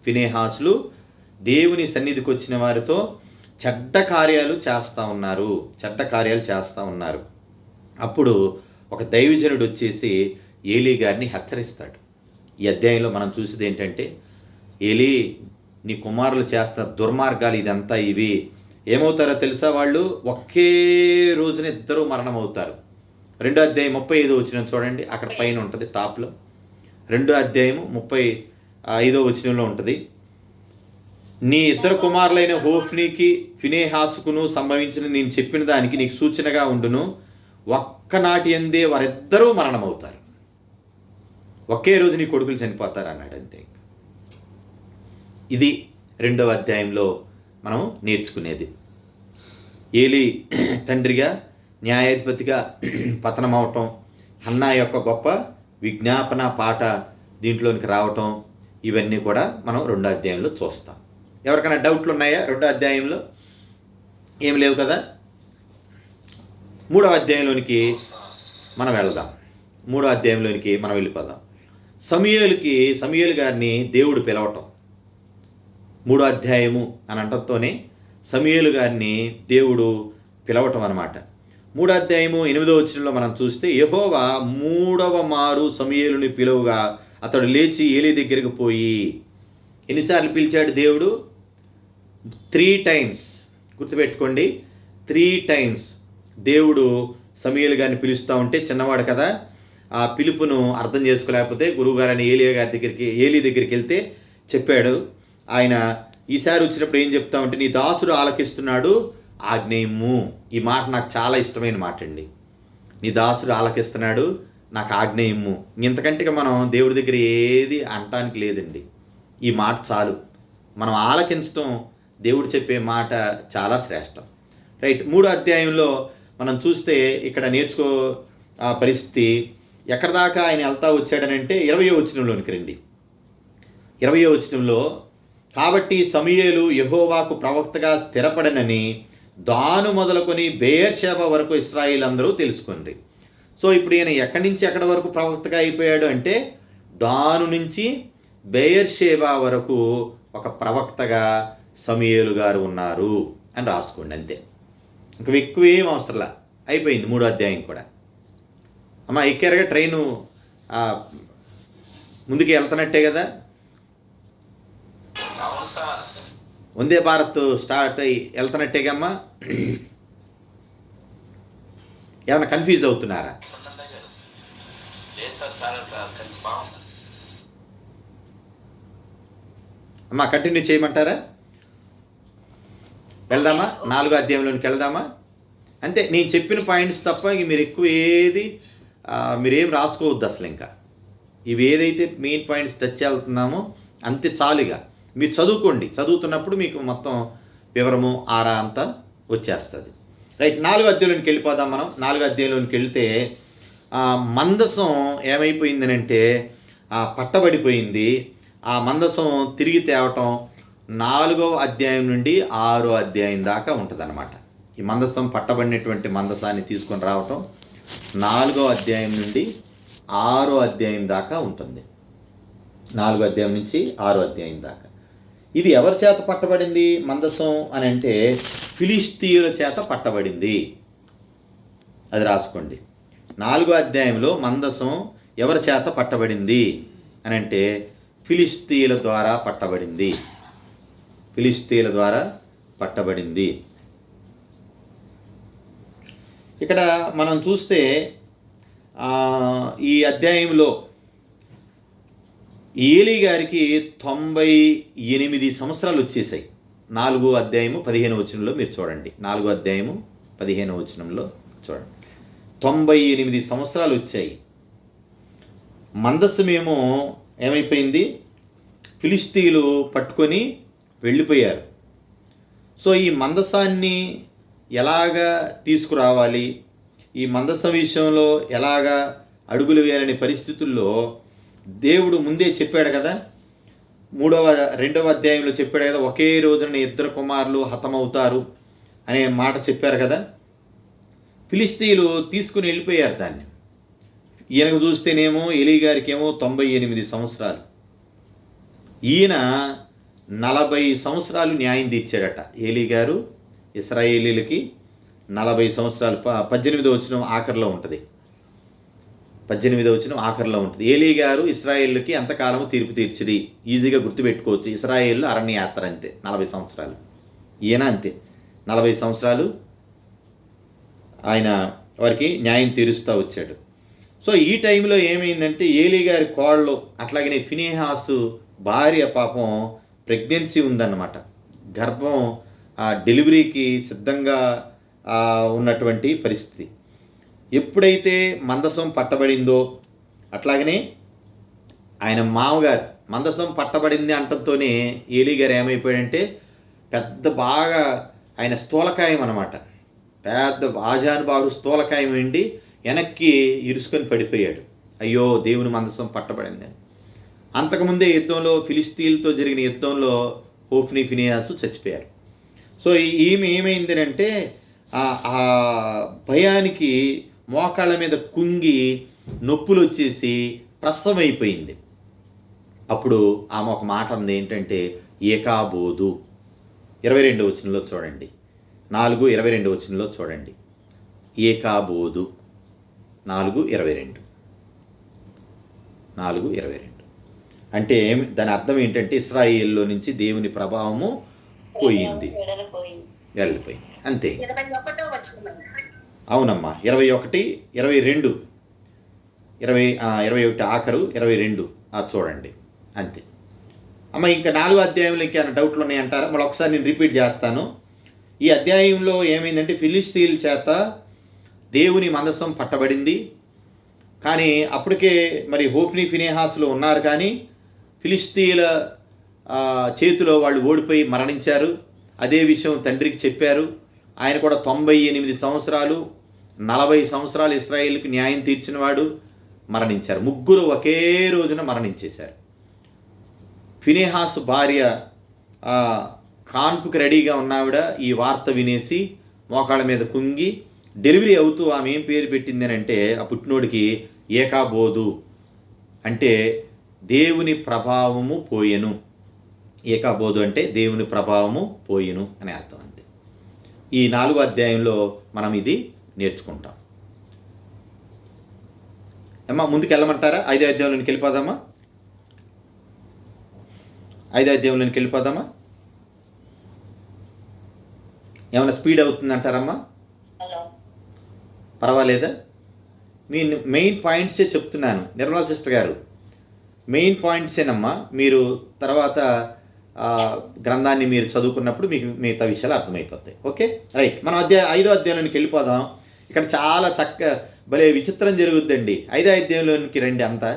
ఫీనెహాసులు దేవుని సన్నిధికి వచ్చిన వారితో చెడ్డ కార్యాలు చేస్తూ ఉన్నారు. అప్పుడు ఒక దైవజనుడు వచ్చేసి ఏలీ గారిని హెచ్చరిస్తాడు. ఈ అధ్యాయంలో మనం చూసేది ఏంటంటే ఏలీ, నీ కుమారులు చేస్తున్న దుర్మార్గాలు ఇదంతా ఇవి. ఏమవుతారో తెలుసా? వాళ్ళు ఒకే రోజున ఇద్దరు మరణం అవుతారు. 2వ అధ్యాయం 35వ వచనం చూడండి, అక్కడ పైన ఉంటుంది టాప్లో. 2వ అధ్యాయము 35వ వచనంలో ఉంటుంది. నీ ఇద్దరు కుమారులైన హోఫ్నీకి ఫీనెహాసుకును సంభవించిన నేను చెప్పిన దానికి నీకు సూచనగా ఉండును. ఒక్కనాటి ఎందే వారిద్దరూ మరణమవుతారు. ఒకే రోజు నీ కొడుకులు చనిపోతారు అన్నాడు. అంతే. ఇది 2వ అధ్యాయంలో మనం నేర్చుకునేది. ఏలీ తండ్రిగా న్యాయాధిపతిగా పతనం అవటం, హన్నా యొక్క గొప్ప విజ్ఞాపన పాట దీంట్లోనికి రావటం, ఇవన్నీ కూడా మనం 2వ అధ్యాయంలో చూస్తాం. ఎవరికైనా డౌట్లు ఉన్నాయా 2వ అధ్యాయంలో? ఏం లేవు కదా? 3వ అధ్యాయంలోనికి మనం వెళదాం. 3వ అధ్యాయంలోనికి మనం వెళ్ళిపోదాం. సమూయేలు గారిని దేవుడు పిలవటం 3వ అధ్యాయము అని అంటతోనే సమూయేలు గారిని దేవుడు పిలవటం అన్నమాట. 3వ అధ్యాయము 8వ వచనంలో మనం చూస్తే యెహోవా 3వ మారు సమూయేలుని పిలువగా అతడు లేచి ఏలీ దగ్గరికి పోయి, ఎన్నిసార్లు పిలిచాడు దేవుడు? 3 టైమ్స్. గుర్తుపెట్టుకోండి, 3 టైమ్స్ దేవుడు సమూయేలు గారిని పిలుస్తూ ఉంటే చిన్నవాడు కదా, ఆ పిలుపును అర్థం చేసుకోలేకపోతే గురువుగారని ఏలీ దగ్గరికి వెళ్తే చెప్పాడు. ఆయన ఈసారి వచ్చినప్పుడు ఏం చెప్తా ఉంటే, నీ దాసుడు ఆలకిస్తున్నాడు, ఆజ్ఞేయము. ఈ మాట నాకు చాలా ఇష్టమైన మాట అండి. నీ దాసుడు ఆలకిస్తున్నాడు, నాకు ఆజ్ఞేయము. ఇంతకంటే మనం దేవుడి దగ్గర ఏది అనటానికి లేదండి. ఈ మాట చాలు. మనం ఆలకించడం, దేవుడు చెప్పే మాట చాలా శ్రేష్టం. రైట్. 3వ అధ్యాయంలో మనం చూస్తే ఇక్కడ నేర్చుకో పరిస్థితి ఎక్కడ దాకా ఆయన వెళ్తా వచ్చాడనంటే 20వ వచనంలోనికి రండి. 20వ వచనంలో, కాబట్టి సమూయేలు యెహోవాకు ప్రవక్తగా స్థిరపడనని దాను మొదలుకొని బెయేర్షెబా వరకు ఇశ్రాయేలు అందరూ తెలుసుకుంది. సో ఇప్పుడు ఈయన ఎక్కడి నుంచి ఎక్కడి వరకు ప్రవక్తగా అయిపోయాడు అంటే దాను నుంచి బెయేర్షేబా వరకు ఒక ప్రవక్తగా సమూయేలు గారు ఉన్నారు అని రాసుకోండి అంతే. ఇంకా ఎక్కువ ఏం అవసరంలా, అయిపోయింది 3వ అధ్యాయం కూడా. అమ్మ ఎక్కారుగా ట్రైను, ముందుకు వెళ్తున్నట్టే కదా. వందే భారత్ స్టార్ట్ అయ్యి వెళ్తున్నట్టేగా అమ్మా. ఏమైనా కన్ఫ్యూజ్ అవుతున్నారా? అమ్మా కంటిన్యూ చేయమంటారా? వెళ్దామా? 4వ అధ్యాయంలోనికి వెళ్దామా? అంతే, నేను చెప్పిన పాయింట్స్ తప్ప ఇంక మీరు ఎక్కువ ఏది మీరేం రాసుకోవద్దు అసలు. ఇంకా ఇవి ఏదైతే మెయిన్ పాయింట్స్ టచ్ వెళ్తున్నామో అంతే చాలుగా. మీరు చదువుకోండి, చదువుతున్నప్పుడు మీకు మొత్తం వివరము ఆరా అంతా వచ్చేస్తుంది. రైట్, 4వ అధ్యాయంలోనికి వెళ్ళిపోదాం మనం. 4వ అధ్యాయంలోనికి వెళ్తే మందసం ఏమైపోయిందనంటే పట్టబడిపోయింది. ఆ మందసం తిరిగి తేవటం 4వ అధ్యాయం నుండి 6వ అధ్యాయం దాకా ఉంటుంది అన్నమాట. ఈ మందసం పట్టబడినటువంటి మందసాన్ని తీసుకొని రావటం 4వ అధ్యాయం నుండి 6వ అధ్యాయం దాకా ఉంటుంది. 4వ అధ్యాయం నుంచి 6వ అధ్యాయం దాకా. ఇది ఎవరి చేత పట్టబడింది మందసం అని అంటే ఫిలిష్తీయుల చేత పట్టబడింది. అది రాసుకోండి. 4వ అధ్యాయంలో మందసం ఎవరి చేత పట్టబడింది అని అంటే ఫిలిష్తీయుల ద్వారా పట్టబడింది. ఫిలిష్తీయుల ద్వారా పట్టబడింది. ఇక్కడ మనం చూస్తే ఈ అధ్యాయంలో ఏలీ గారికి 98 సంవత్సరాలు వచ్చేసాయి. 4వ అధ్యాయము 15వ వచనంలో మీరు చూడండి. 4వ అధ్యాయము 15వ వచనంలో చూడండి, 98 సంవత్సరాలు వచ్చాయి. మందస్సమేమో ఏమైపోయింది, ఫిలిష్తీయులు పట్టుకొని వెళ్ళిపోయారు. సో ఈ మందసాన్ని ఎలాగా తీసుకురావాలి, ఈ మందసం విషయంలో ఎలాగా అడుగులు వేయాలనే పరిస్థితుల్లో దేవుడు ముందే చెప్పాడు కదా. 2వ అధ్యాయంలో చెప్పాడు కదా, ఒకే రోజున 2 కుమారులు హతమవుతారు అనే మాట చెప్పారు కదా. ఫిలిష్తీయులు తీసుకుని వెళ్ళిపోయారు దాన్ని. ఈయనకు చూస్తేనేమో ఏలీ గారికి ఏమో 98 సంవత్సరాలు, ఈయన 40 సంవత్సరాలు న్యాయం తీర్చాడట. ఏలీ గారు ఇశ్రాయేలీలకి 40 సంవత్సరాలు. 18వ వచనం ఆఖరిలో ఉంటుంది. 18వ వచనం ఆఖరిలో ఉంటుంది. ఏలీ గారు ఇశ్రాయేలుకి ఎంతకాలము తీర్పు తీర్చిరి, ఈజీగా గుర్తుపెట్టుకోవచ్చు. ఇశ్రాయేలు అరణ్యయాత్ర అంతే 40 సంవత్సరాలు. ఈయన అంతే 40 సంవత్సరాలు ఆయన వారికి న్యాయం తీరుస్తూ వచ్చాడు. సో ఈ టైంలో ఏమైందంటే ఏలీ గారి కోళ్ళు అట్లాగనే ఫినెహాసు భార్య పాపం ప్రెగ్నెన్సీ ఉందన్నమాట. గర్భం డెలివరీకి సిద్ధంగా ఉన్నటువంటి పరిస్థితి. ఎప్పుడైతే మందసం పట్టబడిందో అట్లాగనే ఆయన మామగారు మందసం పట్టబడింది అంటంతోనే ఏలీ గారు ఏమైపోయాడంటే పెద్ద బాగా ఆయన స్థూలకాయం అనమాట. పెద్ద ఆజానుబాహుడు స్థూలకాయం ఏంటి వెనక్కి ఇరుసుకొని పడిపోయాడు. అయ్యో దేవుని మందసం పట్టబడింది అని. అంతకుముందే యుద్ధంలో ఫిలిష్తీయులతో జరిగిన యుద్ధంలో హోఫ్నీ ఫినియాసు చచ్చిపోయారు. సో ఈమె ఏమైంది అంటే ఆ భయానికి మోకాళ్ళ మీద కుంగి నొప్పులు వచ్చేసి ప్రసవమైపోయింది. అప్పుడు ఆమె ఒక మాట అంది ఏంటంటే ఏకాబోధు. 22వ వచనంలో చూడండి, 4:22 వచనంలో చూడండి. ఏకాబోధు 4:22 అంటే దాని అర్థం ఏంటంటే ఇశ్రాయేల్లో నుంచి దేవుని ప్రభావము పోయింది, వెళ్ళిపోయింది అంతే. అవునమ్మా, 21, 22, 21 ఆఖరు 22 చూడండి అంతే. అమ్మ ఇంకా 4వ అధ్యాయంలో ఇంకేమైనా డౌట్లు ఉన్నాయంటారా? మళ్ళీ ఒకసారి నేను రిపీట్ చేస్తాను. ఈ అధ్యాయంలో ఏమైందంటే ఫిలిష్తీయుల చేత దేవుని మందసం పట్టబడింది. కానీ అప్పటికే మరి హోఫ్నీ ఫినెహాసులు ఉన్నారు, కానీ ఫిలిష్తీయుల చేతిలో వాళ్ళు ఓడిపోయి మరణించారు. అదే విషయం తండ్రికి చెప్పారు. ఆయన కూడా 98 సంవత్సరాలు 40 సంవత్సరాలు ఇశ్రాయేలుకి న్యాయం తీర్చినవాడు మరణించారు. ముగ్గురు ఒకే రోజున మరణించేశారు. ఫినెహాసు భార్య కాన్పుకి రెడీగా ఉన్నావిడ ఈ వార్త వినేసి మోకాళ్ళ మీద కుంగి డెలివరీ అవుతూ ఆమె ఏం పేరు పెట్టింది అని అంటే ఆ పుట్టినోడికి ఏకాబోధు అంటే దేవుని ప్రభావము పోయెను. ఏకాబోధు అంటే దేవుని ప్రభావము పోయెను అని అర్థం అంతే. ఈ 4వ అధ్యాయంలో మనం ఇది నేర్చుకుంటాం. అమ్మా ముందుకు వెళ్ళమంటారా? 5వ అధ్యాయంలోనికి వెళ్ళిపోదామా? 5వ అధ్యాయంలోనికి వెళ్ళిపోదామా? ఏమైనా స్పీడ్ అవుతుందంటారమ్మా? హలో, పర్వాలేదా? మీ మెయిన్ పాయింట్సే చెప్తున్నాను నిర్మలా సిస్టర్ గారు, మెయిన్ పాయింట్సేనమ్మా. మీరు తర్వాత గ్రంథాన్ని మీరు చదువుకున్నప్పుడు మీకు మిగతా విషయాలు అర్థమైపోతాయి. Okay, right. మనం 5వ అధ్యాయంలోనికి వెళ్ళిపోదాం. ఇక్కడ చాలా భలే విచిత్రం జరుగుద్దండి. 5వ అధ్యాయంలోనికి రండి. అంతా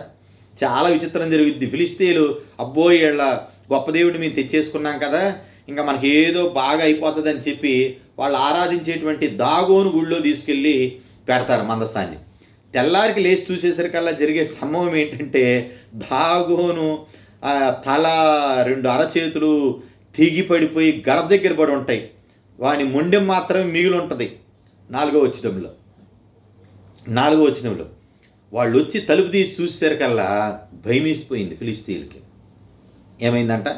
చాలా విచిత్రం జరుగుద్ది. ఫిలిష్తీయులు అబ్బో వీళ్ళ గొప్ప దేవుడిని మేము తెచ్చేసుకున్నాం కదా, ఇంకా మనకి ఏదో బాగా అయిపోతుందని చెప్పి వాళ్ళు ఆరాధించేటువంటి దాగోను గుళ్ళో తీసుకెళ్ళి పెడతారు మందసాన్ని. తెల్లారికి లేచి చూసేసరికల్లా జరిగే సంభవం ఏంటంటే దాగోను తల 2 అరచేతులు తెగి పడిపోయి గడప దగ్గర పడి ఉంటాయి. వాని మొండెం మాత్రమే మిగిలి ఉంటుంది. 4వ వచనంలో వాళ్ళు వచ్చి తలుపు తీసి చూసేసరికల్లా భయం వేసిపోయింది ఫిలిష్తీయులకి. ఏమైందంట?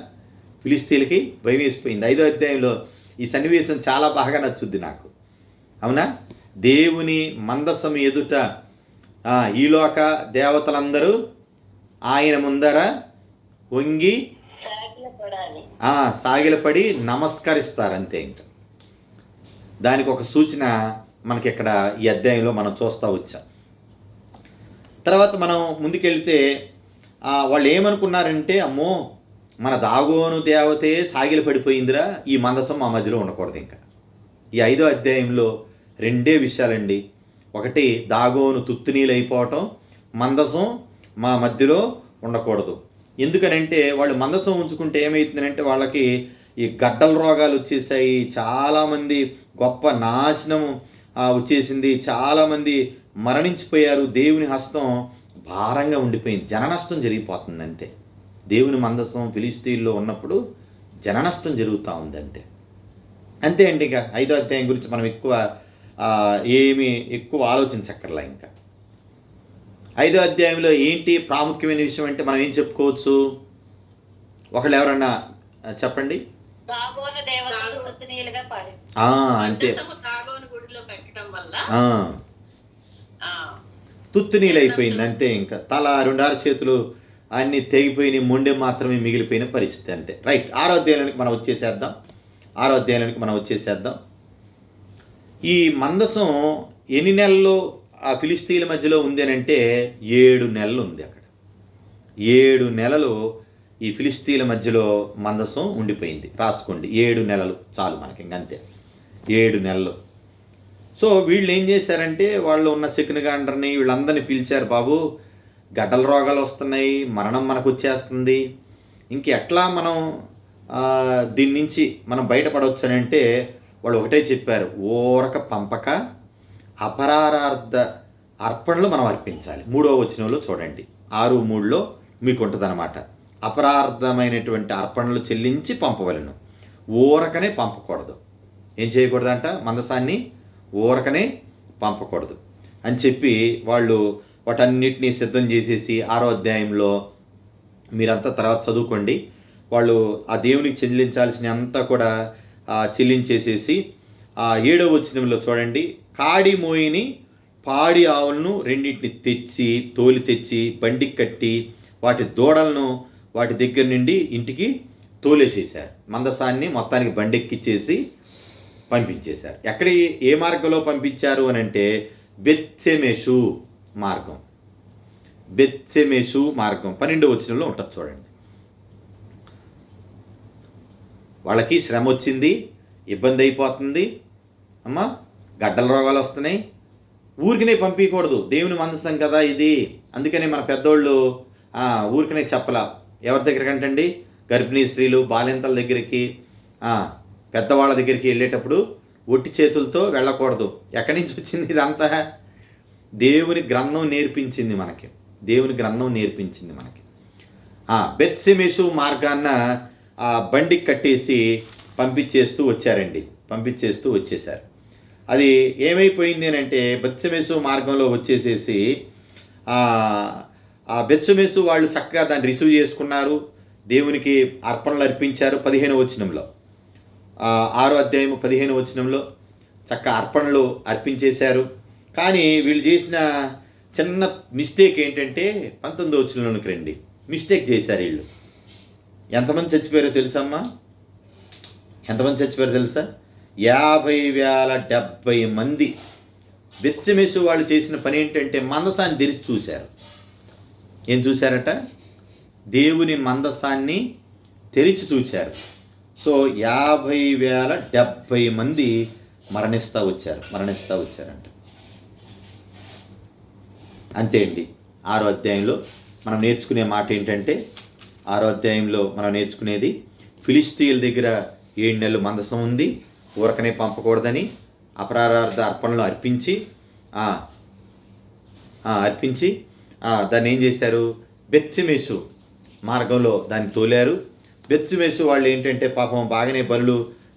ఫిలిష్తీయులకి భయం వేసిపోయింది. 5వ అధ్యాయంలో ఈ సన్నివేశం చాలా బాగా నచ్చుద్ది నాకు. అవునా? దేవుని మందసం ఎదుట ఈలోక దేవతలందరూ ఆయన ముందర వంగి సాగిలపడి నమస్కరిస్తారు అంతే. ఇంకా దానికి ఒక సూచన మనకి ఇక్కడ ఈ అధ్యాయంలో మనం చూస్తూ వచ్చాం. తర్వాత మనం ముందుకెళ్తే వాళ్ళు ఏమనుకున్నారంటే, అమ్మో మన దాగోను దేవతే సాగిల పడిపోయిందిరా, ఈ మందసం మా మధ్యలో ఉండకూడదు. ఇంకా ఈ 5వ అధ్యాయంలో 2 విషయాలండి. ఒకటి దాగోను తుత్తునీలు అయిపోవటం, మందసం మా మధ్యలో ఉండకూడదు. ఎందుకనంటే వాళ్ళు మందసం ఉంచుకుంటే ఏమవుతుందంటే వాళ్ళకి ఈ గడ్డల రోగాలు వచ్చేసాయి, చాలామంది గొప్ప నాశనం వచ్చేసింది, చాలామంది మరణించిపోయారు. దేవుని హస్తం భారంగా ఉండిపోయింది, జననష్టం జరిగిపోతుంది అంతే. దేవుని మందసం ఫిలిష్తీయుల్లో ఉన్నప్పుడు జననష్టం జరుగుతూ ఉంది అంతే. అంతే అండి. ఇక 5వ అధ్యాయం గురించి మనం ఎక్కువ ఆలోచించక్కర్లా. ఇంకా 5వ అధ్యాయంలో ఏంటి ప్రాముఖ్యమైన విషయం అంటే మనం ఏం చెప్పుకోవచ్చు? ఒకళ్ళు ఎవరన్నా చెప్పండి. అంతే, తుత్తునీళ్ళు అయిపోయింది అంతే. ఇంకా తల 2 అరచేతులు అన్నీ తెగిపోయినాయి, మొండె మాత్రమే మిగిలిపోయిన పరిస్థితి అంతే. రైట్. 6వ అధ్యాయానికి మనం వచ్చేసేద్దాం. ఈ మందసం ఎన్ని నెలలు ఆ ఫిలిష్తీయుల మధ్యలో ఉంది అని అంటే 7 నెలలు ఉంది అక్కడ. 7 నెలలు ఈ ఫిలిష్తీయుల మధ్యలో మందసం ఉండిపోయింది. రాసుకోండి, 7 నెలలు చాలు మనకి, ఇంకంతే 7 నెలలు. సో వీళ్ళు ఏం చేశారంటే, వాళ్ళు ఉన్న శకునగాండ్రని వీళ్ళందరినీ పిలిచారు. బాబు గడ్డల రోగాలు వస్తున్నాయి, మరణం మనకు వచ్చేస్తుంది, ఇంకెట్లా మనం దీని నుంచి మనం బయటపడవచ్చు అని అంటే వాళ్ళు ఒకటే చెప్పారు, ఊరక పంపక అపరారార్థ అర్పణలు మనం అర్పించాలి. 3వ వచనంలో చూడండి, 6:3లో మీకు ఉంటుంది అనమాట. అపరార్థమైనటువంటి అర్పణలు చెల్లించి పంపవలను, ఊరకనే పంపకూడదు. ఏం చేయకూడదంట? మందసాన్ని ఊరకనే పంపకూడదు అని చెప్పి వాళ్ళు వాటన్నిటినీ సిద్ధం చేసేసి 6వ అధ్యాయంలో మీరంతా తర్వాత చదువుకోండి. వాళ్ళు ఆ దేవునికి చెల్లించాల్సిన అంతా కూడా చెల్లించేసేసి 7వ వచనంలో చూడండి, కాడి మోయిని పాడి ఆవులను 2 తోలి తెచ్చి బండికి కట్టి వాటి దూడలను వాటి దగ్గర నుండి ఇంటికి తోలేసేశారు. మందసాన్ని మొత్తానికి బండెక్కిచ్చేసి పంపించేశారు. ఎక్కడ ఏ మార్గంలో పంపించారు అని అంటే బెత్షెమెషు మార్గం. 12వ వచనంలో ఉంటుంది చూడండి. వాళ్ళకి శ్రమ వచ్చింది, ఇబ్బంది అయిపోతుంది, అమ్మా గడ్డల రోగాలు వస్తున్నాయి, ఊరికనే పంపించకూడదు, దేవుని మందసం కదా ఇది. అందుకనే మన పెద్దోళ్ళు ఊరికనే చెప్పలా. ఎవరి దగ్గరికి అంటండి? గర్భిణీ స్త్రీలు, బాలింతల దగ్గరికి, పెద్దవాళ్ళ దగ్గరికి వెళ్ళేటప్పుడు ఒట్టి చేతులతో వెళ్ళకూడదు. ఎక్కడి నుంచి వచ్చింది ఇదంతా? దేవుని గ్రంథం నేర్పించింది మనకి. బెత్షెమెషు మార్గాన్న బండికి కట్టేసి పంపించేస్తూ వచ్చేసారు. అది ఏమైపోయింది అని అంటే బెత్షెమెషు మార్గంలో వచ్చేసేసి ఆ బెత్షెమెషు వాళ్ళు చక్కగా దాన్ని రిసీవ్ చేసుకున్నారు, దేవునికి అర్పణలు అర్పించారు. 15వ వచనంలో 6వ అధ్యాయము 15వ వచనంలో చక్క అర్పణలు అర్పించేశారు. కానీ వీళ్ళు చేసిన చిన్న మిస్టేక్ ఏంటంటే 19వ వచనంలోనికి రండి. మిస్టేక్ చేశారు వీళ్ళు. ఎంతమంది చచ్చిపోయారో తెలుసమ్మా? ఎంతమంది చచ్చిపోయారో తెలుసా? 50,070 మంది. బెత్షెమెషు వాళ్ళు చేసిన పని ఏంటంటే మందసాన్ని తెరిచి చూశారు. ఏం చూశారట? దేవుని మందసాన్ని తెరిచి చూశారు. సో 50,070 మంది మరణిస్తూ వచ్చారంట. అంతే అండి. 6వ అధ్యాయంలో మనం నేర్చుకునే మాట ఏంటంటే, 6వ అధ్యాయంలో మనం నేర్చుకునేది ఫిలిష్తీయుల దగ్గర 7 నెలలు మందసం ఉంది, ఊరకనే పంపకూడదని అపరారార్థ అర్పణలు అర్పించి దాన్ని ఏం చేశారు? బెత్షెమెషు మార్గంలో దాన్ని తోలారు. బెత్షెమెషు వాళ్ళు ఏంటంటే పాపం బాగానే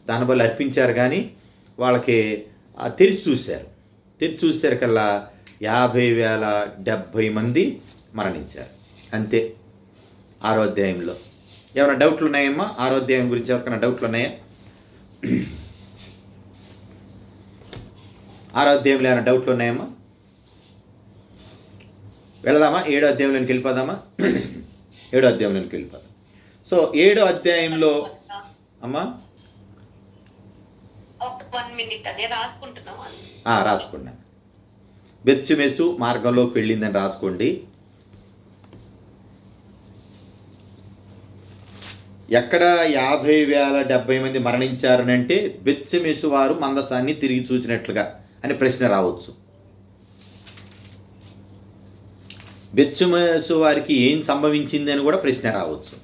దాని బలు అర్పించారు, కానీ వాళ్ళకి తెరిచి చూశారు కల్లా 50,070 మంది మరణించారు. అంతే 6వ అధ్యాయంలో. ఏమైనా డౌట్లు ఉన్నాయమ్మా? 6వ అధ్యాయం గురించి ఎవరికైనా డౌట్లు ఉన్నాయా? 6వ అధ్యాయంలో ఏమైనా డౌట్లు ఉన్నాయమ్మా? వెళదామా? 7వ అధ్యాయంలోకి వెళ్ళిపోదామా? 7వ అధ్యాయంలోకి వెళ్ళిపోదాం. సో 7వ అధ్యాయంలో అమ్మా రాసుకున్నా. బెత్షెమెషు మార్గంలోకి వెళ్ళిందని రాసుకోండి. ఎక్కడ 50,070 మంది మరణించారనంటే బెత్షెమెషు వారు మందసాన్ని తిరిగి చూసినట్లుగా అని ప్రశ్న రావచ్చు. బెత్షెమెషు వారికి ఏం సంభవించింది అని కూడా ప్రశ్న రావచ్చు.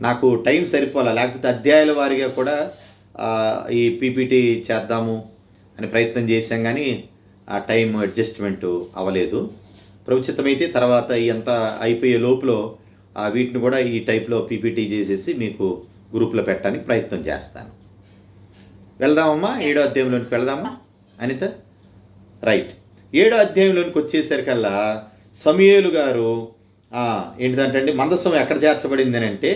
నాకు టైం సరిపోలే, లేకపోతే అధ్యాయాల వారిగా కూడా ఈ పీపీటీ చేద్దాము అని ప్రయత్నం చేశాం, కానీ ఆ టైం అడ్జస్ట్మెంట్ అవ్వలేదు. ప్రభుత్వమైతే తర్వాత ఇదంతా అయిపోయే లోపల వీటిని కూడా ఈ టైప్లో పీపీటీ చేసేసి మీకు గ్రూప్లో పెట్టడానికి ప్రయత్నం చేస్తాను. వెళ్దామమ్మా? 7వ అధ్యాయంలోనికి వెళ్దామా అనిత? రైట్. 7వ అధ్యాయంలోనికి వచ్చేసరికల్లా సమూయేలు గారు ఏంటిదంటే మందసం ఎక్కడ చేర్చబడింది అని అంటే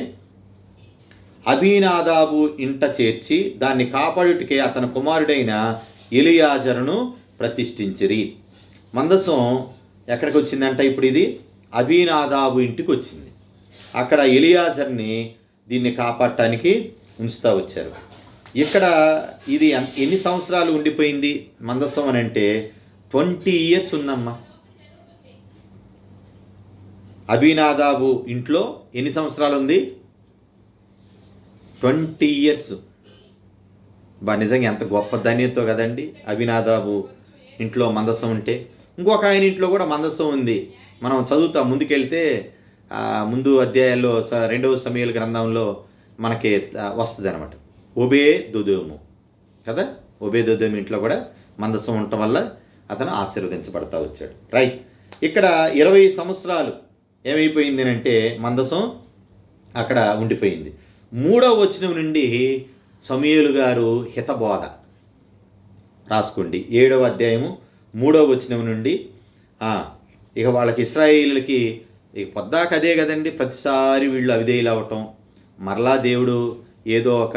అబీనాదాబు ఇంట చేర్చి దాన్ని కాపాడుటకే అతని కుమారుడైన ఎలియాజరును ప్రతిష్ఠించిరి. మందసం ఎక్కడికి వచ్చిందంట? ఇప్పుడు ఇది అబీనాదాబు ఇంటికి వచ్చింది. అక్కడ ఎలియాజర్ని దీన్ని కాపాడటానికి ఉంచుతూ వచ్చారు. ఇక్కడ ఇది ఎన్ని సంవత్సరాలు ఉండిపోయింది మందసం అని అంటే 20 years ఉందమ్మా. అబీనాదాబు ఇంట్లో ఎన్ని సంవత్సరాలు ఉంది? 20 years. నిజంగా ఎంత గొప్ప ధన్యతో కదండి అబీనాదాబు ఇంట్లో మందసం ఉంటే. ఇంకొక ఆయన ఇంట్లో కూడా మందసం ఉంది. మనం చదువుతాం ముందుకెళ్తే ముందు అధ్యాయాల్లో 2వ సమూయేలు గ్రంథంలో మనకి వస్తుంది అనమాట. ఓబేదెదోము కదా, ఓబేదెదోము ఇంట్లో కూడా మందసం ఉండటం వల్ల అతను ఆశీర్వదించబడతా వచ్చాడు. రైట్. ఇక్కడ 20 సంవత్సరాలు ఏమైపోయింది అంటే మందసం అక్కడ ఉండిపోయింది. 3వ వచనం నుండి సమూయేలు గారు హితబోధ రాసుకోండి. 7వ అధ్యాయము 3వ వచనం నుండి ఇక వాళ్ళకి ఇశ్రాయేలులకి ఇక పొద్దాక అదే కదండి, ప్రతిసారి వీళ్ళు అవిధేయులు అవ్వటం, మరలా దేవుడు ఏదో ఒక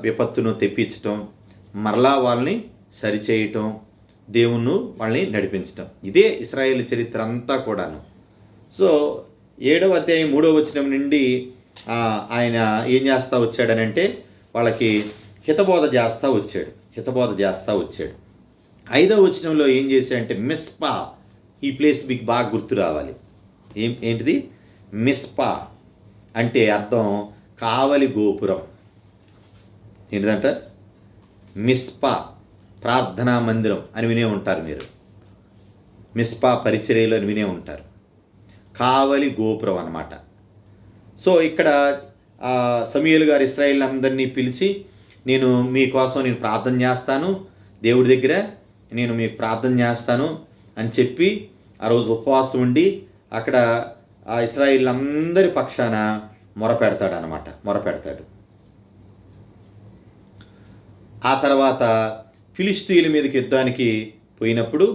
విపత్తును తెప్పించటం, మరలా వాళ్ళని సరిచేయటం, దేవుణ్ణి వాళ్ళని నడిపించటం, ఇదే ఇశ్రాయేలు చరిత్ర అంతా కూడాను. సో 7వ అధ్యాయం 3వ వచనం నుండి ఆయన ఏం చేస్తూ వచ్చాడనంటే వాళ్ళకి హితబోధ చేస్తూ వచ్చాడు. 5వ వచనంలో ఏం చేశాడంటే మిస్పా, ఈ ప్లేస్ మీకు బాగా గుర్తు రావాలి. ఏంటిది? మిస్పా అంటే అర్థం కావలి గోపురం. ఏంటిదంట? మిస్పా ప్రార్థనా మందిరం అని వినే ఉంటారు మీరు. మిస్పా పరిచర్యలు అని వినే ఉంటారు. కావలి గోపురం అన్నమాట. సో ఇక్కడ సమూయేలు గారు ఇశ్రాయేలు అందరినీ పిలిచి నేను మీకోసం ప్రార్థన చేస్తాను, దేవుడి దగ్గర నేను మీకు ప్రార్థన చేస్తాను అని చెప్పి ఆ రోజు ఉపవాసం ఉండి అక్కడ ఆ ఇశ్రాయేలు అందరి పక్షాన మొరపెడతాడు. ఆ తర్వాత ఫిలిష్తీయుల మీదకి యుద్ధానికి పోయినప్పుడు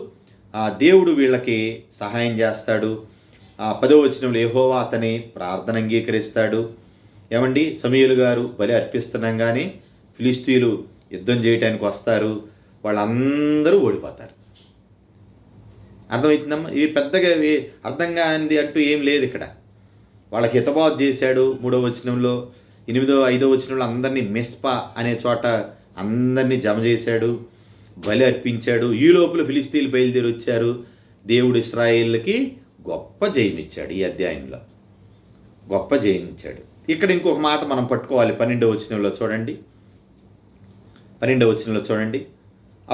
దేవుడు వీళ్ళకి సహాయం చేస్తాడు. 10వ వచనంలో యెహోవా అతని ప్రార్థన అంగీకరిస్తాడు. ఏమండి, సమూయేలు గారు బలి అర్పిస్తుండగానే ఫిలిష్తీయులు యుద్ధం చేయడానికి వస్తారు. వాళ్ళందరూ ఓడిపోతారు. అర్థమవుతుందమ్మా? ఇవి పెద్దగా అర్థం కానిది అంటూ ఏం లేదు ఇక్కడ. వాళ్ళకి హితబాత్ చేశాడు 3వ వచనంలో. 5వ వచనంలో అందరినీ మిస్పా అనే చోట అందరినీ జమ చేశాడు, బలి అర్పించాడు. ఈ లోపల ఫిలిష్తీయులు బయలుదేరి వచ్చారు. దేవుడు ఇశ్రాయేళ్ళకి గొప్ప జయం ఇచ్చాడు. ఈ అధ్యాయంలో గొప్ప జయం ఇచ్చాడు. ఇక్కడ ఇంకొక మాట మనం పట్టుకోవాలి. 12వ వచనంలో చూడండి.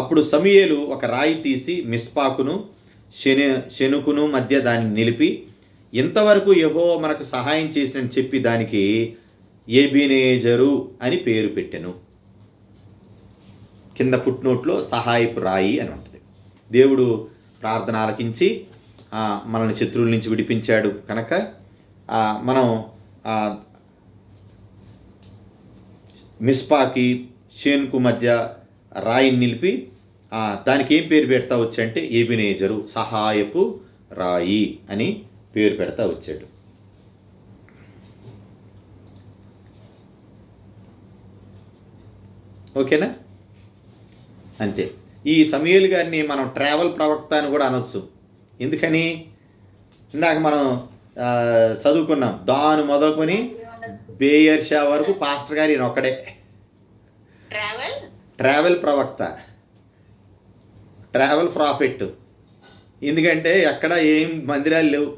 అప్పుడు సమూయేలు ఒక రాయి తీసి మిస్పాకును శెనుకును మధ్య దాన్ని నిలిపి, ఇంతవరకు యెహోవా మనకు సహాయం చేసినని చెప్పి దానికి ఎబెనేజరు అని పేరు పెట్టెను. కింద ఫుట్ నోట్లో సహాయపు రాయి అని ఉంటుంది. దేవుడు ప్రార్థన ఆలకించి మనల్ని శత్రువుల నుంచి విడిపించాడు కనుక మనం మిస్పాకి షేన్కు మధ్య రాయిని నిలిపి దానికి ఏం పేరు పెడతా వచ్చాడంటే ఎబెనేజరు, సహాయపు రాయి అని పేరు పెడతా వచ్చాడు. ఓకేనా? అంతే. ఈ సమూయేలు గారిని మనం ట్రావెల్ ప్రవక్త అని కూడా అనొచ్చు. ఎందుకని? ఇందాక మనం చదువుకున్నాం, దాను మొదలుకొని బేయర్షా వరకు పాస్టర్ గారు ఈయన ఒక్కడే ట్రావెల్ ప్రవక్త, ట్రావెల్ ప్రాఫిట్. ఎందుకంటే ఎక్కడ ఏం మందిరాలు లేవు.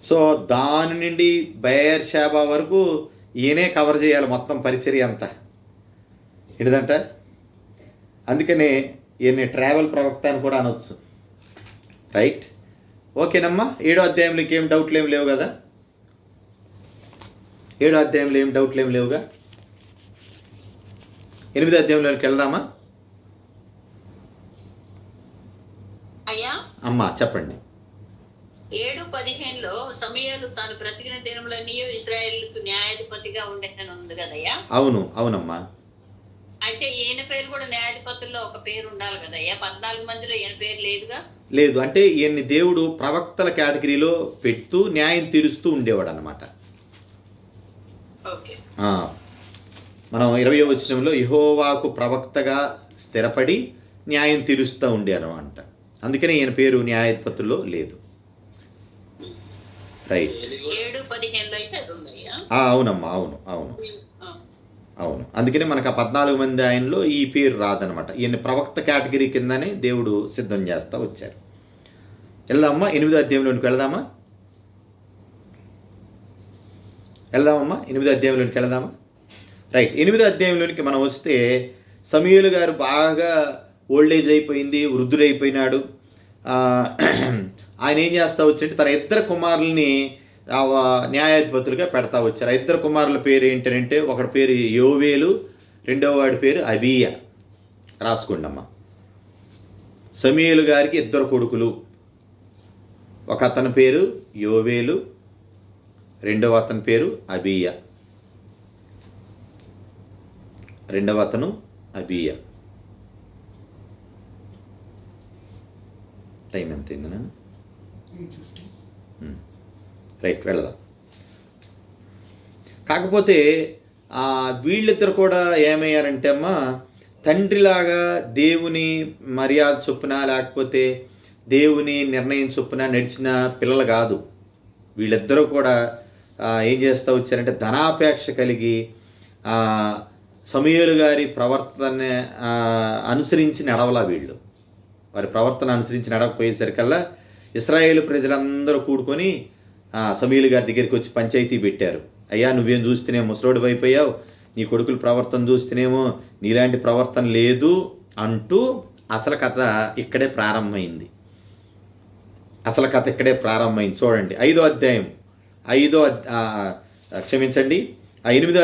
సో దాని నుండి బేయర్షాబా వరకు ఈయనే కవర్ చేయాలి మొత్తం పరిచర్య అంతా. ఏంటంట? అందుకనే ఈయన్ని ట్రావెల్ ప్రవక్త అని కూడా అనొచ్చు. రైట్? ఓకేనమ్మా. 7వ అధ్యాయంలో ఏం డౌట్లు ఏం లేవు కదా? 7వ అధ్యాయంలో ఏం డౌట్లు ఏం లేవుగా? 8వ అధ్యాయంలోకి వెళ్దామా? అయ్యా అమ్మా చెప్పండి. 7:15లో సమూయేలు తాను బ్రతికిన దినములన్నీ ఇశ్రాయేలుకు న్యాయాధిపతిగా ఉండేనని ఉంది కదయ్యా? అవునమ్మా. అయితే ఈయన పేరు కూడా న్యాయాధిపతుల్లో ఒక పేరు ఉండాలి కదయ్యా. 14 మందిలో ఈయన పేరు లేదుగా? లేదు. అంటే ఈయన్ని దేవుడు ప్రవక్తల కేటగిరీలో పెడుతూ న్యాయం తీరుస్తూ ఉండేవాడు అన్నమాట. మనం 20వ వచనంలో యెహోవాకు ప్రవక్తగా స్థిరపడి న్యాయం తీరుస్తూ ఉండేను అంట. అందుకనే ఈయన పేరు న్యాయాధిపతుల్లో లేదు. రైట్? 7:15 అయితే అది ఉందయ్యా? అవునమ్మా. అవును. అందుకనే మనకు 14 మంది ఆయనలో ఈ పేరు రాదనమాట. ఈయన ప్రవక్త కేటగిరీ కిందనే దేవుడు సిద్ధం చేస్తూ వచ్చారు. వెళ్దామమ్మా 8వ అధ్యాయంలోనికి వెళ్దామా? 8వ అధ్యాయంలోనికి వెళ్దామా? రైట్. 8వ అధ్యాయంలోనికి మనం వస్తే సమూయేలు గారు బాగా ఓల్డేజ్ అయిపోయింది, వృద్ధుడైపోయినాడు. ఆయన ఏం చేస్తూ వచ్చంటే తన 2 కుమారుల్ని న్యాయాధిపతులుగా పెడతా వచ్చారు. 2 కుమారుల పేరు ఏంటంటే ఒకటి పేరు యోవేలు, రెండవ వాడి పేరు అబీయా. రాసుకోండమ్మా. సమూయేలు గారికి 2 కొడుకులు. ఒక అతని పేరు యోవేలు, రెండవ అతని పేరు అబీయా. టైం ఎంత అయింది నాన్న? రైట్, వెళదాం. కాకపోతే వీళ్ళిద్దరు కూడా ఏమయ్యారంటే అమ్మా, తండ్రిలాగా దేవుని మర్యాద చొప్పున లేకపోతే దేవుని నిర్ణయం చొప్పున నడిచిన పిల్లలు కాదు. వీళ్ళిద్దరూ కూడా ఏం చేస్తూ వచ్చారంటే ధనాపేక్ష కలిగి సమూయేలు గారి ప్రవర్తన అనుసరించి నడవలా. వీళ్ళు వారి ప్రవర్తన అనుసరించి నడవకపోయేసరికల్లా ఇశ్రాయేలు ప్రజలందరూ కూడుకొని సమూయేలు గారి దగ్గరికి వచ్చి పంచాయతీ పెట్టారు. అయ్యా, నువ్వేం చూస్తేనేమో ముసలోడు అయిపోయావు, నీ కొడుకుల ప్రవర్తన చూస్తేనేమో నీలాంటి ప్రవర్తన లేదు అంటూ అసలు కథ ఇక్కడే ప్రారంభమైంది. చూడండి 5వ అధ్యాయం 8వ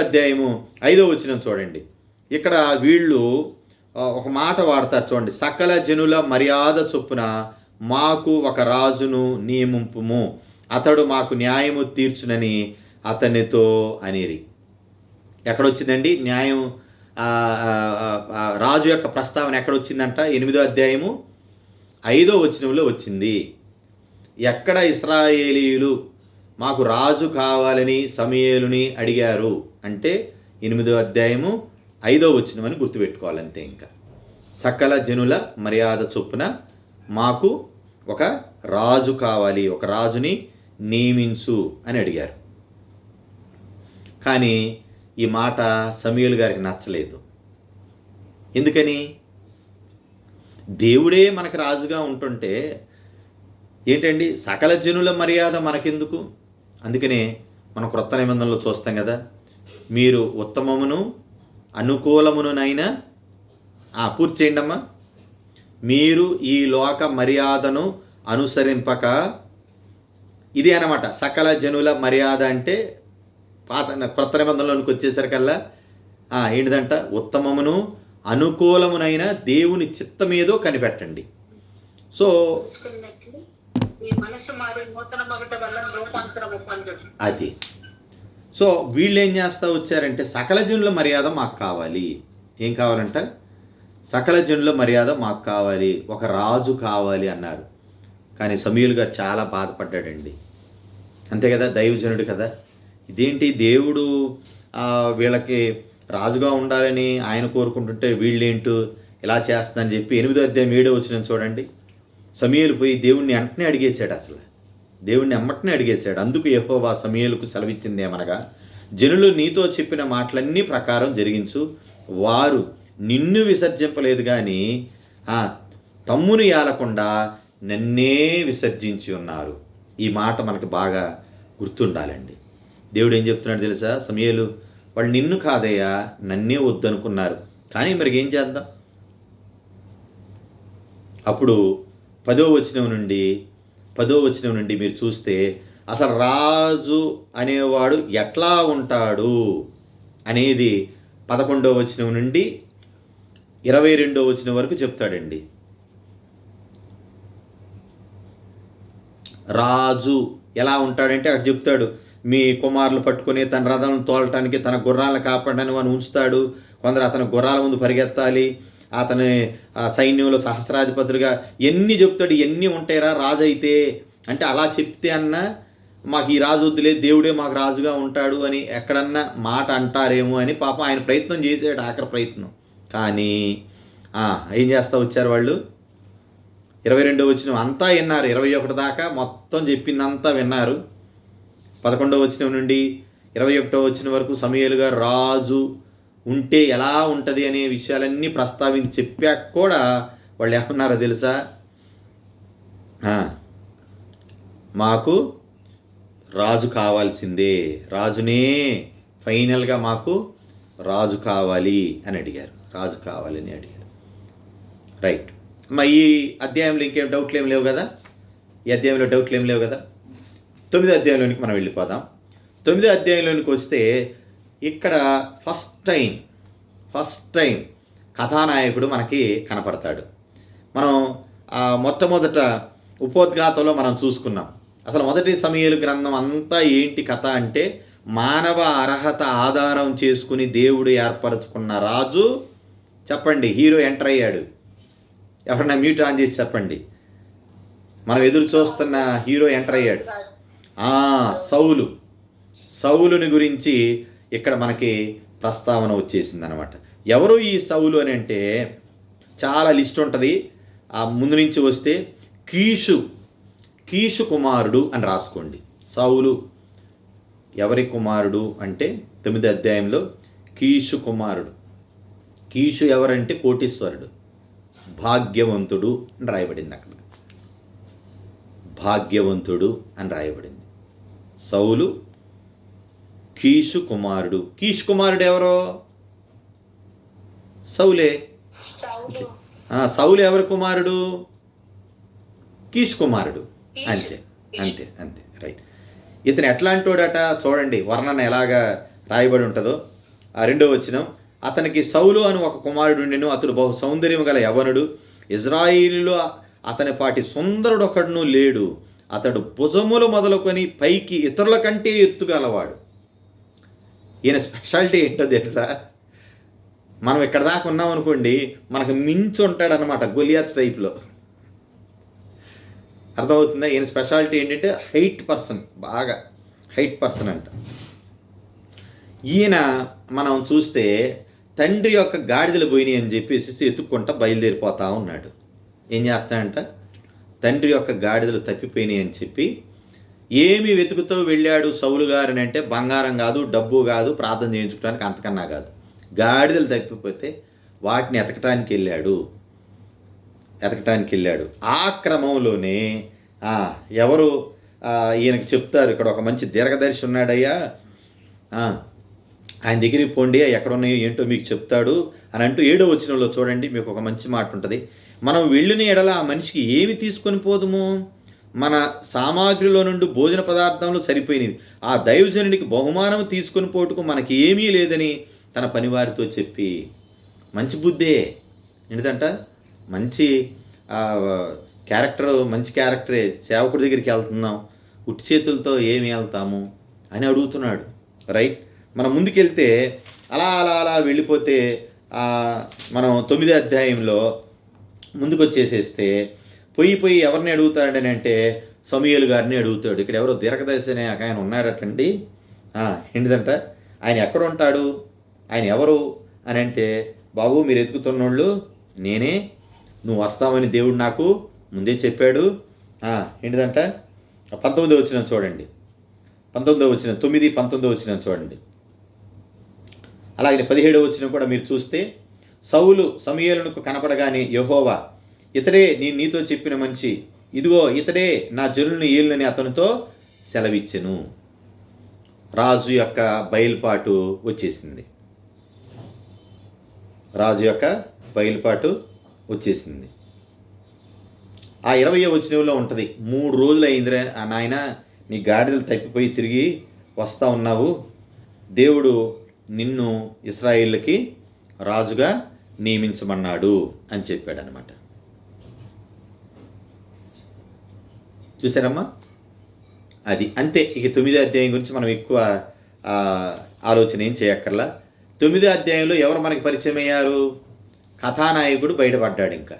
అధ్యాయము 5వ వచనం చూడండి. ఇక్కడ వీళ్ళు ఒక మాట వాడతారు చూడండి. సకల జనుల మర్యాద చొప్పున మాకు ఒక రాజును నియమింపుము అతడు మాకు న్యాయము తీర్చునని అతనితో అనిరి. ఎక్కడొచ్చిందండి న్యాయం? రాజు యొక్క ప్రస్తావన ఎక్కడొచ్చిందంట? 8వ అధ్యాయము 5వ వచనంలో వచ్చింది. ఎక్కడ ఇశ్రాయేలీయులు మాకు రాజు కావాలని సమూయేలుని అడిగారు అంటే 8వ అధ్యాయము 5వ వచనం అని గుర్తుపెట్టుకోవాలి అంతే. ఇంకా సకల జనుల మర్యాద చొప్పున మాకు ఒక రాజు కావాలి, ఒక రాజుని నియమించు అని అడిగారు. కానీ ఈ మాట సమూయేలు గారికి నచ్చలేదు. ఎందుకని? దేవుడే మనకు రాజుగా ఉంటుంటే ఏంటండి సకల జనుల మర్యాద మనకెందుకు? అందుకనే మనం క్రొత్త నిబంధనలో చూస్తాం కదా, మీరు ఉత్తమమును అనుకూలమునైనా పూర్తి చేయండి అమ్మా, మీరు ఈ లోక మర్యాదను అనుసరింపక, ఇదే అన్నమాట సకల జనుల మర్యాద అంటే. క్రొత్త నిబంధనలోనికి వచ్చేసరికల్లా ఏంటిదంట? ఉత్తమమును అనుకూలమునైన దేవుని చిత్తమేదో కనిపెట్టండి. సో అది. సో వీళ్ళు ఏం చేస్తూ వచ్చారంటే సకల జనుల మర్యాద మాకు కావాలి. ఏం కావాలంట? సకల జనుల మర్యాద మాకు కావాలి, ఒక రాజు కావాలి అన్నారు. కానీ సమూయేలు గారు చాలా బాధపడ్డాడండి. అంతే కదా, దైవజనుడు కదా. ఇదేంటి దేవుడు వీళ్ళకి రాజుగా ఉండాలని ఆయన కోరుకుంటుంటే వీళ్ళేంటో ఇలా చేస్తుందని చెప్పి 8వ అధ్యాయం 7వ వచనం చూడండి. సమూయేలు పోయి దేవుణ్ణి వెంటనే అడిగేశాడు. అసలు దేవుణ్ణి అమ్మటనే అడిగేశాడు. అందుకు యెహోవా సమూయేలుకు సెలవిచ్చింది ఏమనగా, జనులు నీతో చెప్పిన మాటలన్నీ ప్రకారం జరిగించు, వారు నిన్ను విసర్జింపలేదు కానీ తమ్మును ఏలకుండా నన్నే విసర్జించి ఉన్నారు. ఈ మాట మనకు బాగా గుర్తుండాలండి. దేవుడు ఏం చెప్తున్నాడు తెలుసా? సమూయేలు, వాళ్ళు నిన్ను కాదయ్యా నన్నే వద్దనుకున్నారు, కానీ మరి ఏం చేద్దాం? అప్పుడు 10వ వచనం నుండి మీరు చూస్తే అసలు రాజు అనేవాడు ఎట్లా ఉంటాడు అనేది 11వ వచనం నుండి 22వ వచనం వరకు చెప్తాడండి. రాజు ఎలా ఉంటాడంటే అక్కడ చెప్తాడు, మీ కుమారులు పట్టుకొని తన రథాలను తోలటానికి తన గుర్రాలను కాపాడడానికి వాడిని ఉంచుతాడు. కొందరు అతని గుర్రాల ముందు పరిగెత్తాలి, అతని సైన్యంలో సహస్రాధిపతులుగా ఎన్ని చెప్తాడు. ఎన్ని ఉంటాయిరా రాజు అయితే అంటే, అలా చెప్తే అన్నా మాకు ఈ రాజు వద్దులే, దేవుడే మాకు రాజుగా ఉంటాడు అని ఎక్కడన్నా మాట అంటారేమో అని పాపం ఆయన ప్రయత్నం చేసాడు, ఆఖరి ప్రయత్నం. కానీ ఏం చేస్తూ వచ్చారు వాళ్ళు? 22వ వచనం అంతా విన్నారు, 21 దాకా మొత్తం చెప్పిందంతా విన్నారు. 11వ వచనం నుండి 21వ వచనం వరకు సమూయేలు గారు రాజు ఉంటే ఎలా ఉంటుంది అనే విషయాలన్నీ ప్రస్తావించి చెప్పాక కూడా వాళ్ళు ఏమన్నారో తెలుసా? మాకు రాజు కావాల్సిందే, రాజునే ఫైనల్గా మాకు రాజు కావాలి అని అడిగారు. రాజు కావాలని అడిగారు. రైట్. ఈ అధ్యాయంలో ఇంకేం డౌట్లు ఏం లేవు కదా? ఈ అధ్యాయంలో డౌట్లు ఏం లేవు కదా? 9వ అధ్యాయంలోనికి మనం వెళ్ళిపోదాం. 9వ అధ్యాయంలోనికి వస్తే ఇక్కడ ఫస్ట్ టైం కథానాయకుడు మనకి కనపడతాడు. మనం మొట్టమొదట ఉపోద్ఘాతంలో మనం చూసుకున్నాం. అసలు మొదటి సమూయేలు గ్రంథం అంతా ఏంటి కథ అంటే, మానవ అర్హత ఆధారం చేసుకుని దేవుడు ఏర్పరచుకున్న రాజు. చెప్పండి, హీరో ఎంటర్ అయ్యాడు. ఎవరన్నా మ్యూట్ ఆన్ చేసి చెప్పండి. మనం ఎదురు చూస్తున్న హీరో ఎంటర్ అయ్యాడు. సౌలుని గురించి ఇక్కడ మనకి ప్రస్తావన వచ్చేసింది అనమాట. ఎవరు ఈ సౌలు అని అంటే చాలా లిస్ట్ ఉంటుంది. ముందు నుంచి వస్తే కీషు కుమారుడు అని రాసుకోండి. సౌలు ఎవరి కుమారుడు అంటే 9వ అధ్యాయంలో కీషు కుమారుడు. కీషు ఎవరంటే కోటీశ్వరుడు, భాగ్యవంతుడు అని రాయబడింది. అక్కడ భాగ్యవంతుడు అని రాయబడింది. సౌలు కీషు కుమారుడు. కీషు కుమారుడు ఎవరో? సౌలే. సౌలు ఎవరి కుమారుడు? కీషు కుమారుడు. అంతే. రైట్. ఇతను ఎట్లాంటి వాడట చూడండి, వర్ణన ఎలాగా రాయబడి ఉంటుందో. 2వ వచనం, అతనికి సౌలు అని ఒక కుమారుడు ఉండెను, అతడు బహు సౌందర్యం గల యవనుడు, ఇజ్రాయిలులో అతని పాటి సుందరుడు ఒకడును లేడు, అతడు భుజములు మొదలుకొని పైకి ఇతరుల కంటే ఎత్తుగలవాడు. ఈయన స్పెషాలిటీ ఏంటో తెలుసా? మనం ఇక్కడ దాకా ఉన్నాం అనుకోండి, మనకు మించి ఉంటాడనమాట, గొలియాత్ టైప్లో. అర్థమవుతుందా? ఈయన స్పెషాలిటీ ఏంటంటే హైట్ పర్సన్, బాగా హైట్ పర్సన్ అంట. ఈయన మనం చూస్తే తండ్రి యొక్క గాడిదలు పోయినాయి అని చెప్పేసి ఎత్తుక్కుంటా బయలుదేరిపోతా ఉన్నాడు. ఏం చేస్తాడంట? తండ్రి యొక్క గాడిదలు తప్పిపోయినాయి అని చెప్పి ఏమి వెతుకుతూ వెళ్ళాడు సౌలు గారిని అంటే, బంగారం కాదు, డబ్బు కాదు, ప్రార్థన చేయించుకోవడానికి అంతకన్నా కాదు, గాడిదలు తప్పిపోతే వాటిని ఎతకటానికి వెళ్ళాడు. ఆ క్రమంలోనే ఎవరు ఈయనకి చెప్తారు, ఇక్కడ ఒక మంచి దీర్ఘదర్శి ఉన్నాడయ్యా, ఆయన దగ్గరికి పోండి, ఎక్కడ ఉన్నాయో ఏంటో మీకు చెప్తాడు అని అంటూ 7వ వచనంలో చూడండి, మీకు ఒక మంచి మాట ఉంటుంది. మనం వెళ్ళిన ఎడల ఆ మనిషికి ఏమి తీసుకొని పోదుము? మన సామాగ్రిలో నుండి భోజన పదార్థాలు సరిపోయినవి, ఆ దైవజనుడికి బహుమానం తీసుకొని పోటుకు మనకి ఏమీ లేదని తన పనివారితో చెప్పి. మంచి బుద్ధే, ఎందుకంట మంచి మంచి క్యారెక్టరే. సేవకుడి దగ్గరికి వెళ్తున్నాం, ఉట్టి చేతులతో ఏమి వెళ్తాము అని అడుగుతున్నాడు. రైట్. మనం ముందుకెళ్తే అలా వెళ్ళిపోతే మనం 9వ అధ్యాయంలో ముందుకు వచ్చేసేస్తే పోయి ఎవరిని అడుగుతాడని అంటే సమూయేలు గారిని అడుగుతాడు. ఇక్కడ ఎవరో దీర్ఘదర్శి అనే ఆయన ఉన్నాడటండి. ఏంటిదంట, ఆయన ఎక్కడ ఉంటాడు, ఆయన ఎవరు అని అంటే, బాబు మీరు ఎతుకుతున్నోళ్ళు నేనే, నువ్వు వస్తావని దేవుడు నాకు ముందే చెప్పాడు. ఏంటిదంట 19వ వచనం చూడండి, 19వ వచనం 9:19వ వచనం చూడండి. అలాగే 17వ వచనం కూడా మీరు చూస్తే, సౌలు సమూయేలునకు కనపడగానే యెహోవా, ఇతడే నేను నీతో చెప్పిన మనిషి, ఇదిగో ఇతడే నా జనులను ఏలునని అతనితో సెలవిచ్చెను. రాజు యొక్క బయలుపాటు వచ్చేసింది. ఆ 20వ వచనంలో ఉంటుంది, 3 రోజులు అయిందిరా నాయన, నీ గాడిదలు తప్పిపోయి తిరిగి వస్తూ ఉన్నావు, దేవుడు నిన్ను ఇశ్రాయేలుకి రాజుగా నియమించమన్నాడు అని చెప్పాడనమాట. చూసారమ్మా? అది అంతే. ఇక 9వ అధ్యాయం గురించి మనం ఎక్కువ ఆలోచన ఏం చేయక్కర్లా. 9వ అధ్యాయంలో ఎవరు మనకి పరిచయం అయ్యారు? కథానాయకుడు బయటపడ్డాడు. ఇంకా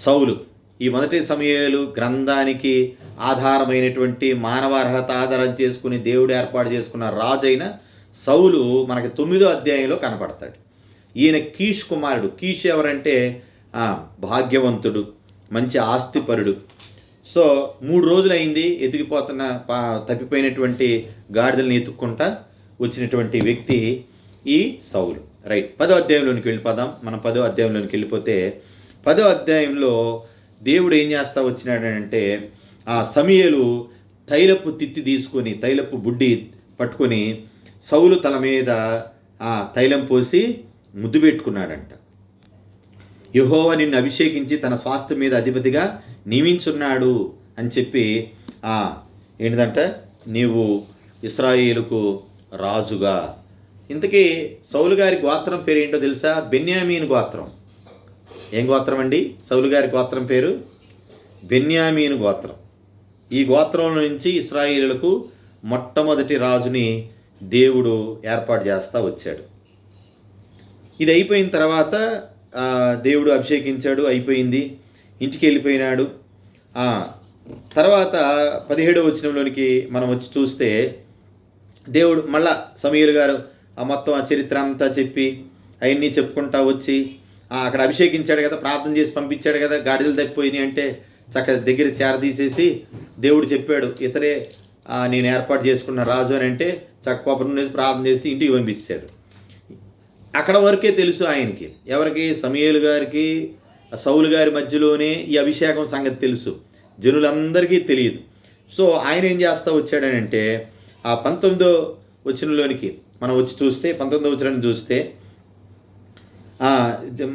సౌలు. ఈ మొదటి సమూయేలు గ్రంథానికి ఆధారమైనటువంటి మానవార్హత ఆధారం చేసుకుని దేవుడు ఏర్పాటు చేసుకున్న రాజైన సౌలు మనకి 9వ అధ్యాయంలో కనపడతాడు. ఈయన కీష్ కుమారుడు. కీష్ ఎవరంటే భాగ్యవంతుడు, మంచి ఆస్తిపరుడు. సో 3 రోజులు అయింది ఎదిగిపోతున్న తప్పిపోయినటువంటి గాడిదల్ని ఎత్తుక్కుంటా వచ్చినటువంటి వ్యక్తి ఈ సౌలు. రైట్. 10వ అధ్యాయంలోనికి వెళ్ళిపోదాం. మనం 10వ అధ్యాయంలోనికి వెళ్ళిపోతే 10వ అధ్యాయంలో దేవుడు ఏం చేస్తా వచ్చినాడంటే, సమూయేలు తైలపు తిత్తి తీసుకొని, తైలపు బుడ్డి పట్టుకొని సౌలు తల మీద తైలం పోసి ముద్దు పెట్టుకున్నాడంట. యెహోవా నిన్ను అభిషేకించి తన స్వాస్థ్యం మీద అధిపతిగా నియమించున్నాడు అని చెప్పి ఏంటిదంట, నీవు ఇశ్రాయేలుకు రాజుగా. ఇంతకీ సౌలు గారి గోత్రం పేరు ఏంటో తెలుసా? బెన్యామీను గోత్రం. ఏం గోత్రం అండి? సౌలు గారి గోత్రం పేరు బెన్యామీను గోత్రం. ఈ గోత్రం నుంచి ఇశ్రాయేలులకు మొట్టమొదటి రాజుని దేవుడు ఏర్పాటు చేస్తూ వచ్చాడు. ఇది అయిపోయిన తర్వాత దేవుడు అభిషేకించాడు, అయిపోయింది, ఇంటికి వెళ్ళిపోయినాడు. తర్వాత 17వ వచనంలోనికి మనం వచ్చి చూస్తే దేవుడు మళ్ళా సమూయేలు గారు మొత్తం ఆ చరిత్ర అంతా చెప్పి అవన్నీ చెప్పుకుంటా వచ్చి అక్కడ అభిషేకించాడు కదా, ప్రార్థన చేసి పంపించాడు కదా, గాడిదలు తప్పిపోయినాయి అంటే చక్కగా దగ్గర చేరదీసేసి దేవుడు చెప్పాడు, ఇతరే నేను ఏర్పాటు చేసుకున్న రాజు అని అంటే చక్క కొబ్బరి నూనె ప్రార్థన చేసి ఇంటికి పంపించాడు. అక్కడ వరకే తెలుసు ఆయనకి. ఎవరికి? సమూయేలు గారికి సౌలు గారి మధ్యలోనే ఈ అభిషేకం సంగతి తెలుసు, జనులందరికీ తెలియదు. సో ఆయన ఏం చేస్తూ వచ్చాడనంటే 19వ వచనంలోనికి మనం వచ్చి చూస్తే, 19వ వచనం చూస్తే,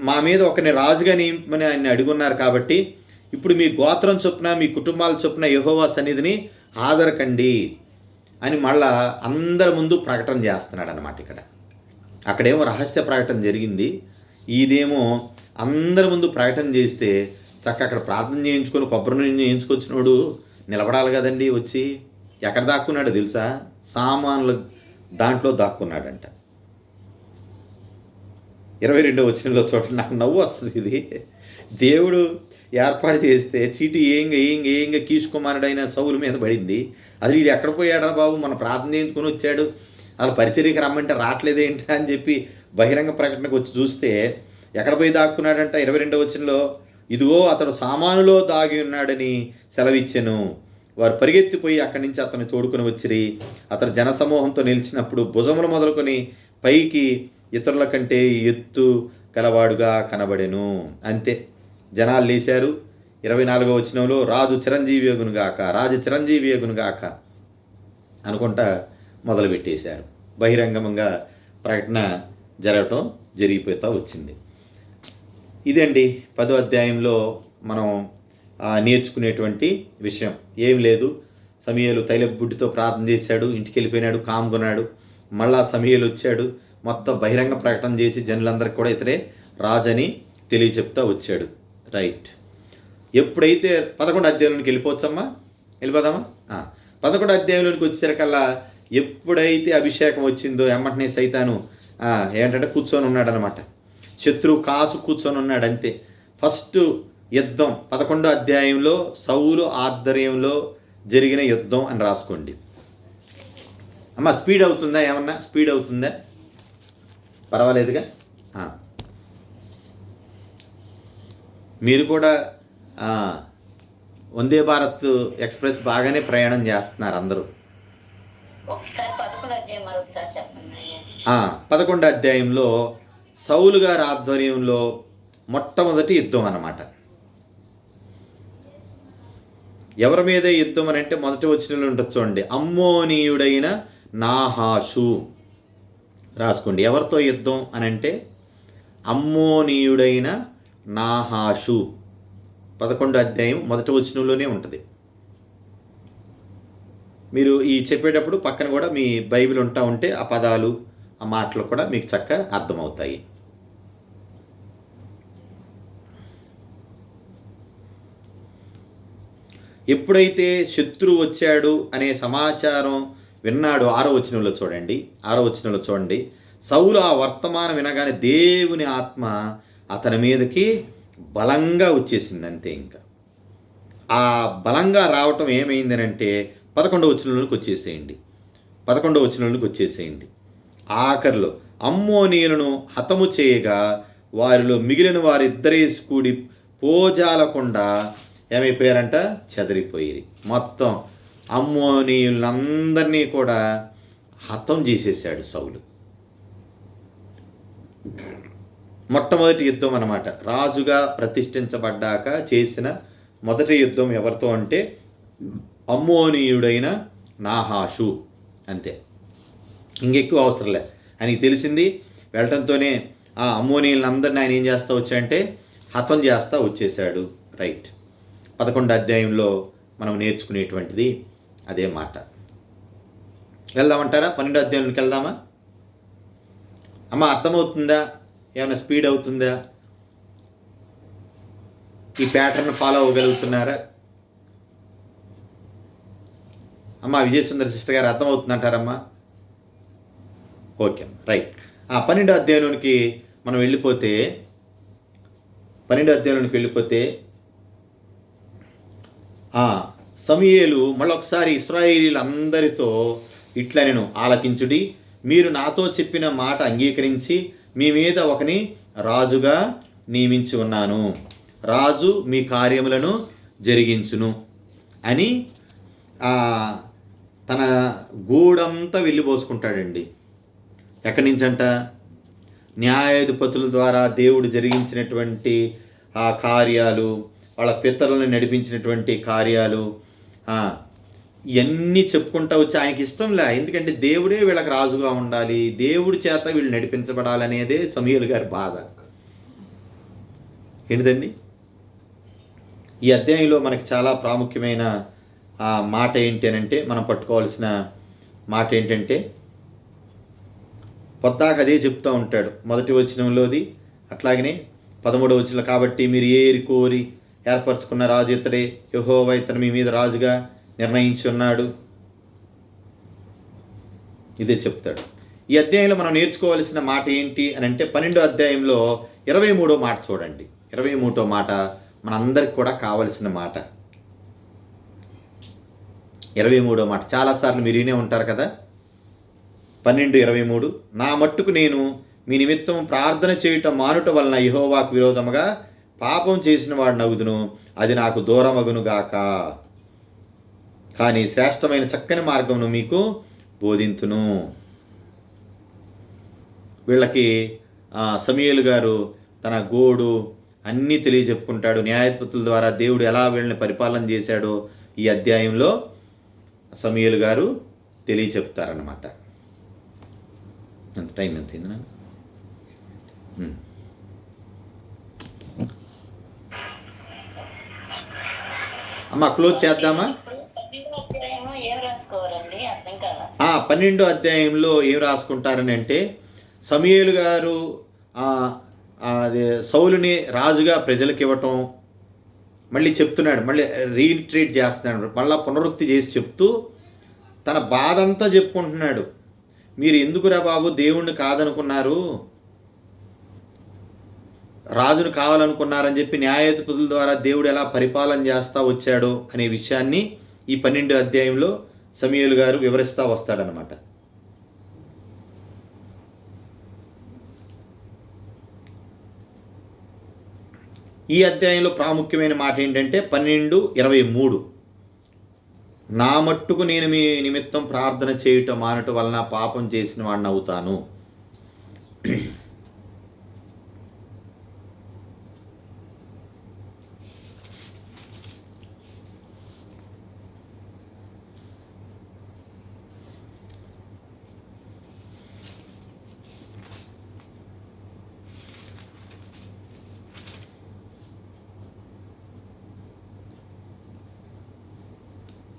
మా మీద ఒకరిని రాజుగా నియమని ఆయన అడుగున్నారు కాబట్టి ఇప్పుడు మీ గోత్రం చొప్పున మీ కుటుంబాల చొప్పున యెహోవా సన్నిధిని హాజరకండి అని మళ్ళా అందరి ముందు ప్రకటన చేస్తున్నాడు అన్నమాట. అక్కడేమో రహస్య ప్రకటన జరిగింది, ఇదేమో అందరి ముందు ప్రకటన చేస్తే చక్కగా అక్కడ ప్రార్థన చేయించుకొని కొబ్బరి నూనె చేయించుకొచ్చినోడు నిలబడాలి కదండి వచ్చి. ఎక్కడ దాక్కున్నాడో తెలుసా? సామాన్లు దాంట్లో దాక్కున్నాడంట. 22వ వచనంలో చూడండి, నాకు నవ్వు వస్తుంది. ఇది దేవుడు ఏర్పాటు చేస్తే చీటి ఏంగ కీసుకుమారుడైన సౌలు మీద పడింది. అది వీడు ఎక్కడ పోయాడా బాబు, మన ప్రార్థన చేయించుకొని వచ్చాడు, అలా పరిచర్యకి రమ్మంటే రావట్లేదేంటి అని చెప్పి బహిరంగ ప్రకటనకు వచ్చి చూస్తే ఎక్కడ పోయి దాక్కున్నాడంట? 22వ వచనంలో, ఇదిగో అతడు సామానులో దాగి ఉన్నాడని సెలవిచ్చెను. వారు పరిగెత్తిపోయి అక్కడి నుంచి అతన్ని తోడుకొని వచ్చిరి. అతడు జనసమూహంతో నిలిచినప్పుడు భుజములు మొదలుకొని పైకి ఇతరుల కంటే ఎత్తు గలవాడుగా కనబడెను. అంతే, జనాలు లేశారు. 24వ వచనంలో, రాజు చిరంజీవి యగునుగాక అనుకుంటా మొదలుపెట్టేశారు. బహిరంగంగా ప్రకటన జరిగిపోతూ వచ్చింది. ఇదండి 10వ అధ్యాయంలో మనం నేర్చుకునేటువంటి విషయం. ఏం లేదు, సమూయేలు తైలపు బుడ్డితో ప్రార్థన చేశాడు, ఇంటికి వెళ్ళిపోయినాడు, కామ్గొన్నాడు. మళ్ళా సమూయేలు వచ్చాడు, మొత్తం బహిరంగ ప్రకటన చేసి జనులందరికీ కూడా ఇతరే రాజని తెలియచెప్తా వచ్చాడు. రైట్. ఎప్పుడైతే 11వ అధ్యాయంలోనికి వెళ్ళిపోవచ్చమ్మా, వెళ్ళిపోదామా? 11వ అధ్యాయంలోనికి వచ్చేసరికల్లా ఎప్పుడైతే అభిషేకం వచ్చిందో ఎమ్మటనే సైతాను ఏంటంటే కూర్చొని ఉన్నాడనమాట. శత్రువు కాసు కూర్చొని ఉన్నాడు. అంతే. ఫస్ట్ యుద్ధం 11వ అధ్యాయంలో సౌలు ఆధ్వర్యంలో జరిగిన యుద్ధం అని రాసుకోండి. అమ్మ స్పీడ్ అవుతుందా? ఏమన్నా స్పీడ్ అవుతుందా? పర్వాలేదుగా. మీరు కూడా వందే భారత్ ఎక్స్ప్రెస్ బాగానే ప్రయాణం చేస్తున్నారు అందరూ. 11వ అధ్యాయంలో సౌలు గారి ఆధ్వర్యంలో మొట్టమొదటి యుద్ధం అన్నమాట. ఎవరి మీద యుద్ధం అని అంటే మొదటి వచనంలో ఉంటుంది చూడండి, అమ్మోనీయుడైన నాహాషు. రాసుకోండి, ఎవరితో యుద్ధం అని అంటే అమ్మోనీయుడైన నాహాషు. 11వ అధ్యాయం మొదటి వచనంలోనే ఉంటుంది. మీరు ఈ చెప్పేటప్పుడు పక్కన కూడా మీ బైబిల్ ఉంటా ఉంటే ఆ పదాలు ఆ మాటలు కూడా మీకు చక్కగా అర్థమవుతాయి. ఎప్పుడైతే శత్రువు వచ్చాడు అనే సమాచారం విన్నాడు, 6వ వచనంలో చూడండి, సౌలు ఆ వర్తమానం వినగానే దేవుని ఆత్మ అతని మీదకి బలంగా వచ్చేసింది. అంతే. ఇంకా ఆ బలంగా రావటం ఏమైందనంటే 11వ వచనంలోకి వచ్చేసేయండి. ఆఖరిలో అమ్మోనీయులను హతము చేయగా వారిలో మిగిలిన వారిద్దరే కూడి పోజాలకుండా ఏమైపోయారంట? చెదరిపోయేది. మొత్తం అమ్మోనీయులందరినీ కూడా హతం చేసేసాడు సౌలు. మొట్టమొదటి యుద్ధం అన్నమాట. రాజుగా ప్రతిష్ఠించబడ్డాక చేసిన మొదటి యుద్ధం ఎవరితో అంటే అమ్మోనీయుడైన నాహాషు. అంతే, ఇంకెక్కువ అవసరంలే. ఆయనకి తెలిసింది. వెళ్ళటంతోనే ఆ అమ్మోనీయులందరినీ ఆయన ఏం చేస్తూ వచ్చాడంటే హతం చేస్తూ వచ్చేసాడు. రైట్. 11వ అధ్యాయంలో మనం నేర్చుకునేటువంటిది అదే మాట. వెళ్దామంటారా? 12వ అధ్యాయంలోకి వెళ్దామా? అమ్మ అర్థమవుతుందా? ఏమైనా స్పీడ్ అవుతుందా? ఈ ప్యాటర్న్ ఫాలో అవ్వగలుగుతున్నారా? అమ్మ విజయసుందరి సిస్టర్ గారు అర్థమవుతుందంటారమ్మా? Okay, right. 12వ అధ్యాయంలోనికి మనం వెళ్ళిపోతే 12వ అధ్యాయంలోనికి వెళ్ళిపోతే సమూయేలు మళ్ళొకసారి ఇశ్రాయేలీయులందరితో ఇట్లా నేను ఆలకించుడి, మీరు నాతో చెప్పిన మాట అంగీకరించి మీ మీద ఒకని రాజుగా నియమించి ఉన్నాను, రాజు మీ కార్యములను జరిగించును అని తన గూడంతా వెళ్ళిపోసుకుంటాడండి. ఎక్కడి నుంచంట? న్యాయాధిపతుల ద్వారా దేవుడు జరిగించినటువంటి ఆ కార్యాలు, వాళ్ళ పితరులను నడిపించినటువంటి కార్యాలు, ఇవన్నీ చెప్పుకుంటూ వచ్చి ఆయనకి ఇష్టంలే. ఎందుకంటే దేవుడే వీళ్ళకి రాజుగా ఉండాలి, దేవుడి చేత వీళ్ళు నడిపించబడాలనేదే సమూయేలు గారి బాధ. ఏంటిదండి? ఈ అధ్యాయంలో మనకి చాలా ప్రాముఖ్యమైన మాట ఏంటి అని అంటే, మనం పట్టుకోవాల్సిన మాట ఏంటంటే, పొద్దాక అదే చెప్తూ ఉంటాడు మొదటి వచనంలోది, అట్లాగనే 13వ వచనంలో, కాబట్టి మీరు ఏరి కోరి ఏర్పరచుకున్న రాజు ఇతడే, యెహోవా ఇతను మీ మీద రాజుగా నిర్ణయించి ఉన్నాడు. ఇదే చెప్తాడు. ఈ అధ్యాయంలో మనం నేర్చుకోవాల్సిన మాట ఏంటి అని అంటే 12వ అధ్యాయంలో 23వ మాట చూడండి. 23వ మాట మనందరికి కూడా కావలసిన మాట. 23వ మాట చాలాసార్లు మీరు వినే ఉంటారు కదా. 12:23 నా మట్టుకు నేను మీ నిమిత్తం ప్రార్థన చేయటం మానుట వలన యెహోవాకు విరోధముగా పాపం చేసిన వాడు నగుదును, అది నాకు దూరమగును గాక. కానీ శ్రేష్టమైన చక్కని మార్గమును మీకు బోధింతును. వీళ్ళకి సమూయేలు గారు తన గోడు అన్నీ తెలియజెప్పుకుంటాడు. న్యాయాధిపతుల ద్వారా దేవుడు ఎలా వీళ్ళని పరిపాలన చేశాడో ఈ అధ్యాయంలో సమూయేలు గారు తెలియచెప్తారన్నమాట. ఎంత టైం ఎంత అయింది నాకు? అమ్మ క్లోజ్ చేద్దామా? 12వ అధ్యాయంలో ఏం రాసుకుంటారని అంటే సమూయేలు గారు అదే సౌలుని రాజుగా ప్రజలకు ఇవ్వటం మళ్ళీ చెప్తున్నాడు, మళ్ళీ రీట్రీట్ చేస్తున్నాడు, మళ్ళీ పునరుక్తి చేసి చెప్తూ తన బాధ అంతా చెప్పుకుంటున్నాడు. మీరు ఎందుకురా బాబు దేవుణ్ణి కాదనుకున్నారు, రాజును కావాలనుకున్నారని చెప్పి న్యాయాధిపతుల ద్వారా దేవుడు ఎలా పరిపాలన చేస్తూ వచ్చాడో అనే విషయాన్ని ఈ 12వ అధ్యాయంలో సమూయేలు గారు వివరిస్తూ వస్తాడనమాట. ఈ అధ్యాయంలో ప్రాముఖ్యమైన మాట ఏంటంటే 12:23 నా మట్టుకు నేను మీ నిమిత్తం ప్రార్థన చేయటం మానటం వలన పాపం చేసిన వాడిని అవుతాను.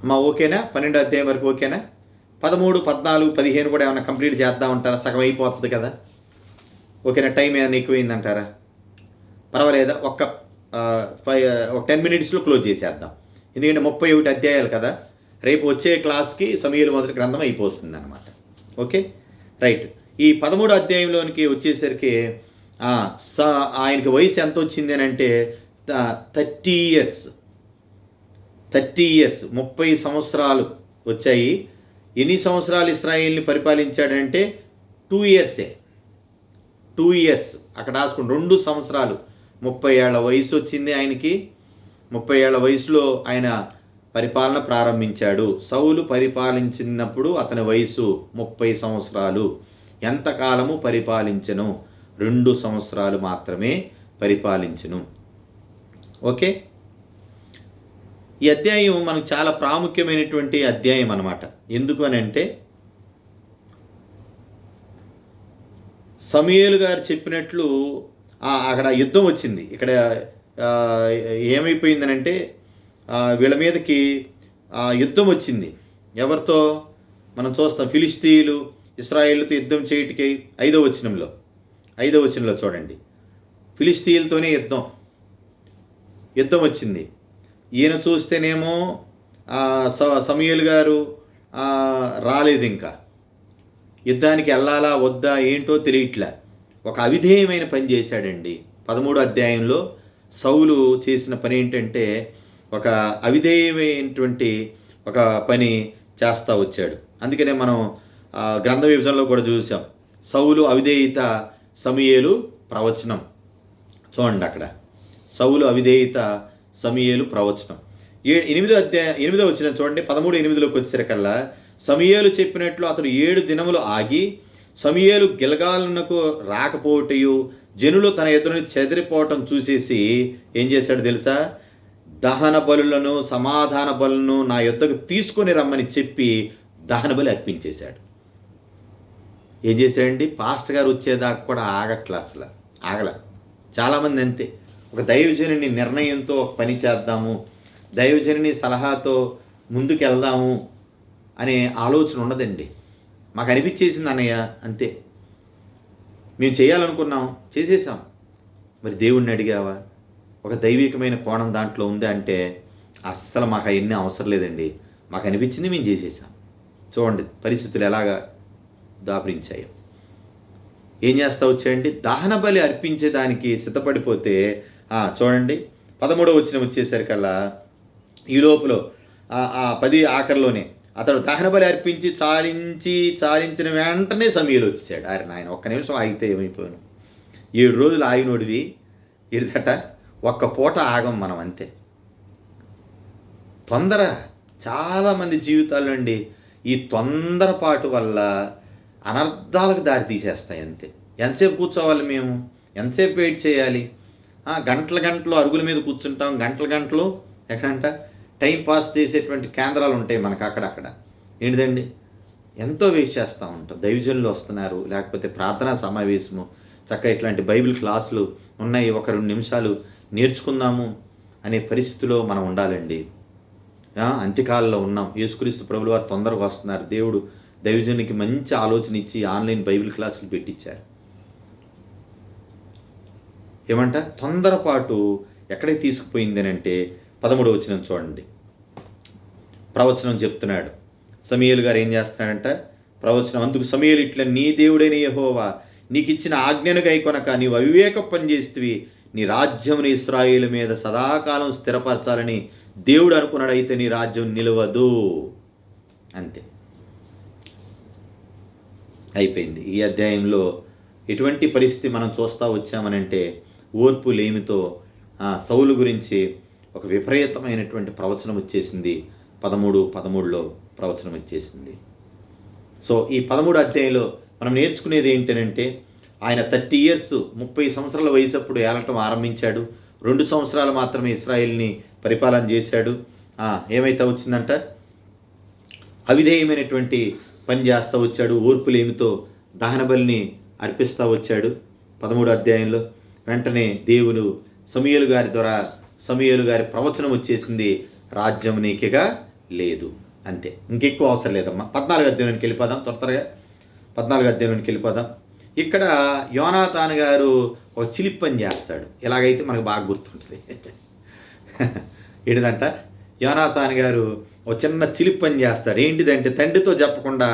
అమ్మా ఓకేనా? 12వ అధ్యాయం వరకు ఓకేనా? 13, 14, 15 కూడా ఏమైనా కంప్లీట్ చేద్దామంటారా? సగం అయిపోతుంది కదా. ఓకేనా? టైం ఏమైనా ఎక్కువైందంటారా? పర్వాలేదా? ఒక 10 మినిట్స్లో క్లోజ్ చేసేద్దాం. ఎందుకంటే 31 అధ్యాయాలు కదా. రేపు వచ్చే క్లాస్కి సమూయేలు మొదటి గ్రంథం అయిపోతుంది అనమాట. Okay right. ఈ 13వ అధ్యాయంలోనికి వచ్చేసరికి ఆయనకి వయసు ఎంత వచ్చింది అని అంటే 30 years 30 సంవత్సరాలు వచ్చాయి. ఎన్ని సంవత్సరాలు ఇశ్రాయేల్ని పరిపాలించాడంటే 2 years. అక్కడ రాసుకుని 2 సంవత్సరాలు 30 ఏళ్ల వయసు వచ్చింది ఆయనకి. 30 ఏళ్ల వయసులో ఆయన పరిపాలన ప్రారంభించాడు. సౌలు పరిపాలించినప్పుడు అతని వయసు 30 సంవత్సరాలు. ఎంతకాలము పరిపాలించను? 2 సంవత్సరాలు మాత్రమే పరిపాలించను. ఓకే, ఈ అధ్యాయం మనకు చాలా ప్రాముఖ్యమైనటువంటి అధ్యాయం అన్నమాట. ఎందుకు అని అంటే సమూయేలు గారు చెప్పినట్లు అక్కడ యుద్ధం వచ్చింది. ఇక్కడ ఏమైపోయిందనంటే వీళ్ళ మీదకి యుద్ధం వచ్చింది. ఎవరితో మనం చూస్తాం, ఫిలిష్తీయులు ఇశ్రాయేలుతో యుద్ధం చేయటికి 5వ వచనంలో చూడండి. ఫిలిష్తీయులతోనే యుద్ధం వచ్చింది. ఈయన చూస్తేనేమో సమూయేలు గారు రాలేదు, ఇంకా యుద్ధానికి వెళ్ళాలా వద్దా ఏంటో తెలియట్లే. ఒక అవిధేయమైన పని చేశాడండి. 13వ అధ్యాయంలో సౌలు చేసిన పని ఏంటంటే ఒక అవిధేయమైనటువంటి ఒక పని చేస్తూ వచ్చాడు. అందుకనే మనం గ్రంథ విభజనలో కూడా చూసాం. సౌలు అవిధేయత, సమూయేలు ప్రవచనం. చూడండి అక్కడ సౌలు అవిధేయత, సమూయేలు ప్రవచనం. 8వ వచనం చూడండి. 13:8లోకి వచ్చేసరికల్లా సమూయేలు చెప్పినట్లు అతడు 7 దినములు ఆగి సమూయేలు గిల్గాలునకు రాకపోవటయు జనులు తన ఎదురుని చెదిరిపోవటం చూసేసి ఏం చేశాడు తెలుసా? దహన బలులను సమాధాన బలులను నా యొద్దకు తీసుకొని రమ్మని చెప్పి దహన బలి అర్పించేశాడు. ఏం చేశాడండి? పాస్టర్ గారు వచ్చేదాకా కూడా అసలు ఆగల. చాలామంది అంతే. ఒక దైవజనుని నిర్ణయంతో ఒక పని చేద్దాము, దైవజనుని సలహాతో ముందుకెళ్దాము అనే ఆలోచన ఉండదండి. మాకు అనిపించేసింది అన్నయ్య, అంతే. మేము చేయాలనుకున్నాం, చేసేసాం. మరి దేవుణ్ణి అడిగావా? ఒక దైవికమైన కోణం దాంట్లో ఉంది అంటే అస్సలు మాకు అవన్నీ అవసరం లేదండి. మాకు అనిపించింది మేము చేసేసాం. చూడండి పరిస్థితులు ఎలాగా దాపురించాయో. ఏం చేస్తా వచ్చాయండి, దహన బలి అర్పించేదానికి సిద్ధపడిపోతే చూడండి 13వ వచనం వచ్చేసరికల్లా ఈ లోపల 10 ఆఖరిలోనే అతడు దహన బలి అర్పించి చాలించిన వెంటనే సమీలు వచ్చేసాడు. అరే నాయన ఒక్క నిమిషం ఆగితే ఏమైపోయాను, 7 రోజులు ఆగినోడివి ఇదట ఒక్క పూట ఆగం మనం అంతే. తొందర చాలామంది జీవితాల్లో అండి ఈ తొందరపాటు వల్ల అనర్థాలకు దారి తీసేస్తాయి అంతే. ఎంతసేపు కూర్చోవాలి మేము, ఎంతసేపు వెయిట్ చేయాలి, గంటలు అరుగుల మీద కూర్చుంటాం, గంటలు ఎక్కడంట టైం పాస్ చేసేటువంటి కేంద్రాలు ఉంటాయి మనకు అక్కడక్కడ. ఏంటిదండి ఎంతో వేస్ట్ చేస్తూ ఉంటాం. దైవజనులు వస్తున్నారు, లేకపోతే ప్రార్థనా సమావేశము, చక్కగా ఇట్లాంటి బైబిల్ క్లాసులు ఉన్నాయి, 1-2 నిమిషాలు నేర్చుకుందాము అనే పరిస్థితిలో మనం ఉండాలండి. అంత్యకాలంలో ఉన్నాం. యేసుక్రీస్తు ప్రభుల వారు తొందరగా వస్తున్నారు. దేవుడు దైవజనునికి మంచి ఆలోచన ఇచ్చి ఆన్లైన్ బైబిల్ క్లాసులు పెట్టించారు. ఏమంట తొందరపాటు ఎక్కడికి తీసుకుపోయింది అని అంటే 13వ వచనం చూడండి. ప్రవచనం చెప్తున్నాడు సమూయేలు గారు. ఏం చేస్తున్నాడంట ప్రవచనం, అందుకు సమూయేలు ఇట్లా, నీ దేవుడైన యెహోవా నీకు ఇచ్చిన ఆజ్ఞను గైకొనక నీవు అవివేక పని చేస్తేవి, నీ రాజ్యముని ఇశ్రాయేలు మీద సదాకాలం స్థిరపరచాలని దేవుడు అనుకున్నాడు, అయితే నీ రాజ్యం నిలవదు. అంతే, అయిపోయింది. ఈ అధ్యాయంలో ఎటువంటి పరిస్థితి మనం చూస్తూ వచ్చామనంటే ఓర్పు లేమితో సౌలు గురించి ఒక విపరీతమైనటువంటి ప్రవచనం వచ్చేసింది. 13:13లో ప్రవచనం వచ్చేసింది. సో ఈ 13 అధ్యాయంలో మనం నేర్చుకునేది ఏంటంటే ఆయన 30 years 30 సంవత్సరాల వయసు అప్పుడు ఏలటం ఆరంభించాడు. 2 సంవత్సరాలు మాత్రమే ఇశ్రాయేల్ని పరిపాలన చేశాడు. ఏమైతే వచ్చిందంట, అవిధేయమైనటువంటి పని చేస్తూ వచ్చాడు. ఓర్పులేమితో దహన బలిని అర్పిస్తూ వచ్చాడు. 13 అధ్యాయంలో వెంటనే దేవుడు సమూయేలు గారి ద్వారా సమూయేలు గారి ప్రవచనం వచ్చేసింది, రాజ్యం నీకిగా లేదు. అంతే, ఇంకెక్కువ అవసరం లేదమ్మా. 14వ అధ్యాయానికి వెళ్ళిపోదాం, త్వరగా 14వ అధ్యాయానికి వెళ్ళిపోదాం. ఇక్కడ యోనాతాను గారు ఒక చిలిప్ పని చేస్తాడు. ఎలాగైతే మనకు బాగా గుర్తుంటుంది. ఏంటిదంట, యోనాతాను గారు ఒక చిన్న చిలిప్ పని చేస్తాడు. ఏంటిదంటే తండ్రితో చెప్పకుండా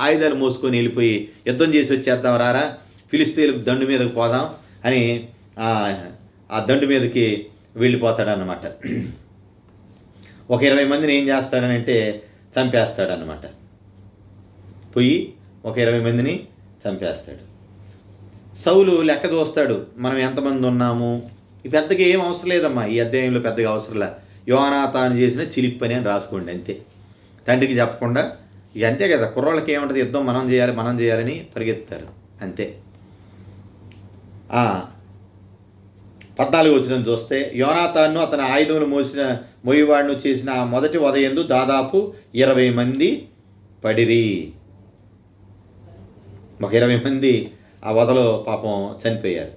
ఆయుధాలు మోసుకొని వెళ్ళిపోయి యుద్ధం చేసి వచ్చేద్దాం రారా, ఫిలిష్తీయుల దండు మీదకి పోదాం అని ఆ దండు మీదకి వెళ్ళిపోతాడనమాట. ఒక 20 మందిని ఏం చేస్తాడనంటే చంపేస్తాడనమాట. పోయి ఒక 20 మందిని చంపేస్తాడు. సౌలు లెక్క చూస్తాడు, మనం ఎంతమంది ఉన్నాము. ఈ పెద్దగా ఏం అవసరం లేదమ్మా, ఈ అధ్యాయంలో పెద్దగా అవసరంలే. యోనాతాను చేసిన చిలిప్ పని అని రాసుకోండి అంతే. తండ్రికి చెప్పకుండా ఇక అంతే కదా, కుర్రోళ్ళకి ఏముంటుంది, యుద్ధం మనం చేయాలని పరిగెత్తారు అంతే. 14వ వచనం చూస్తే, యోనాతాను అతని ఆయుధములు మోయివాడును చేసిన ఆ మొదటి ఉదయందు దాదాపు 20 మంది పడిరి. ఒక 20 మంది ఆ వదలో పాపం చనిపోయారు.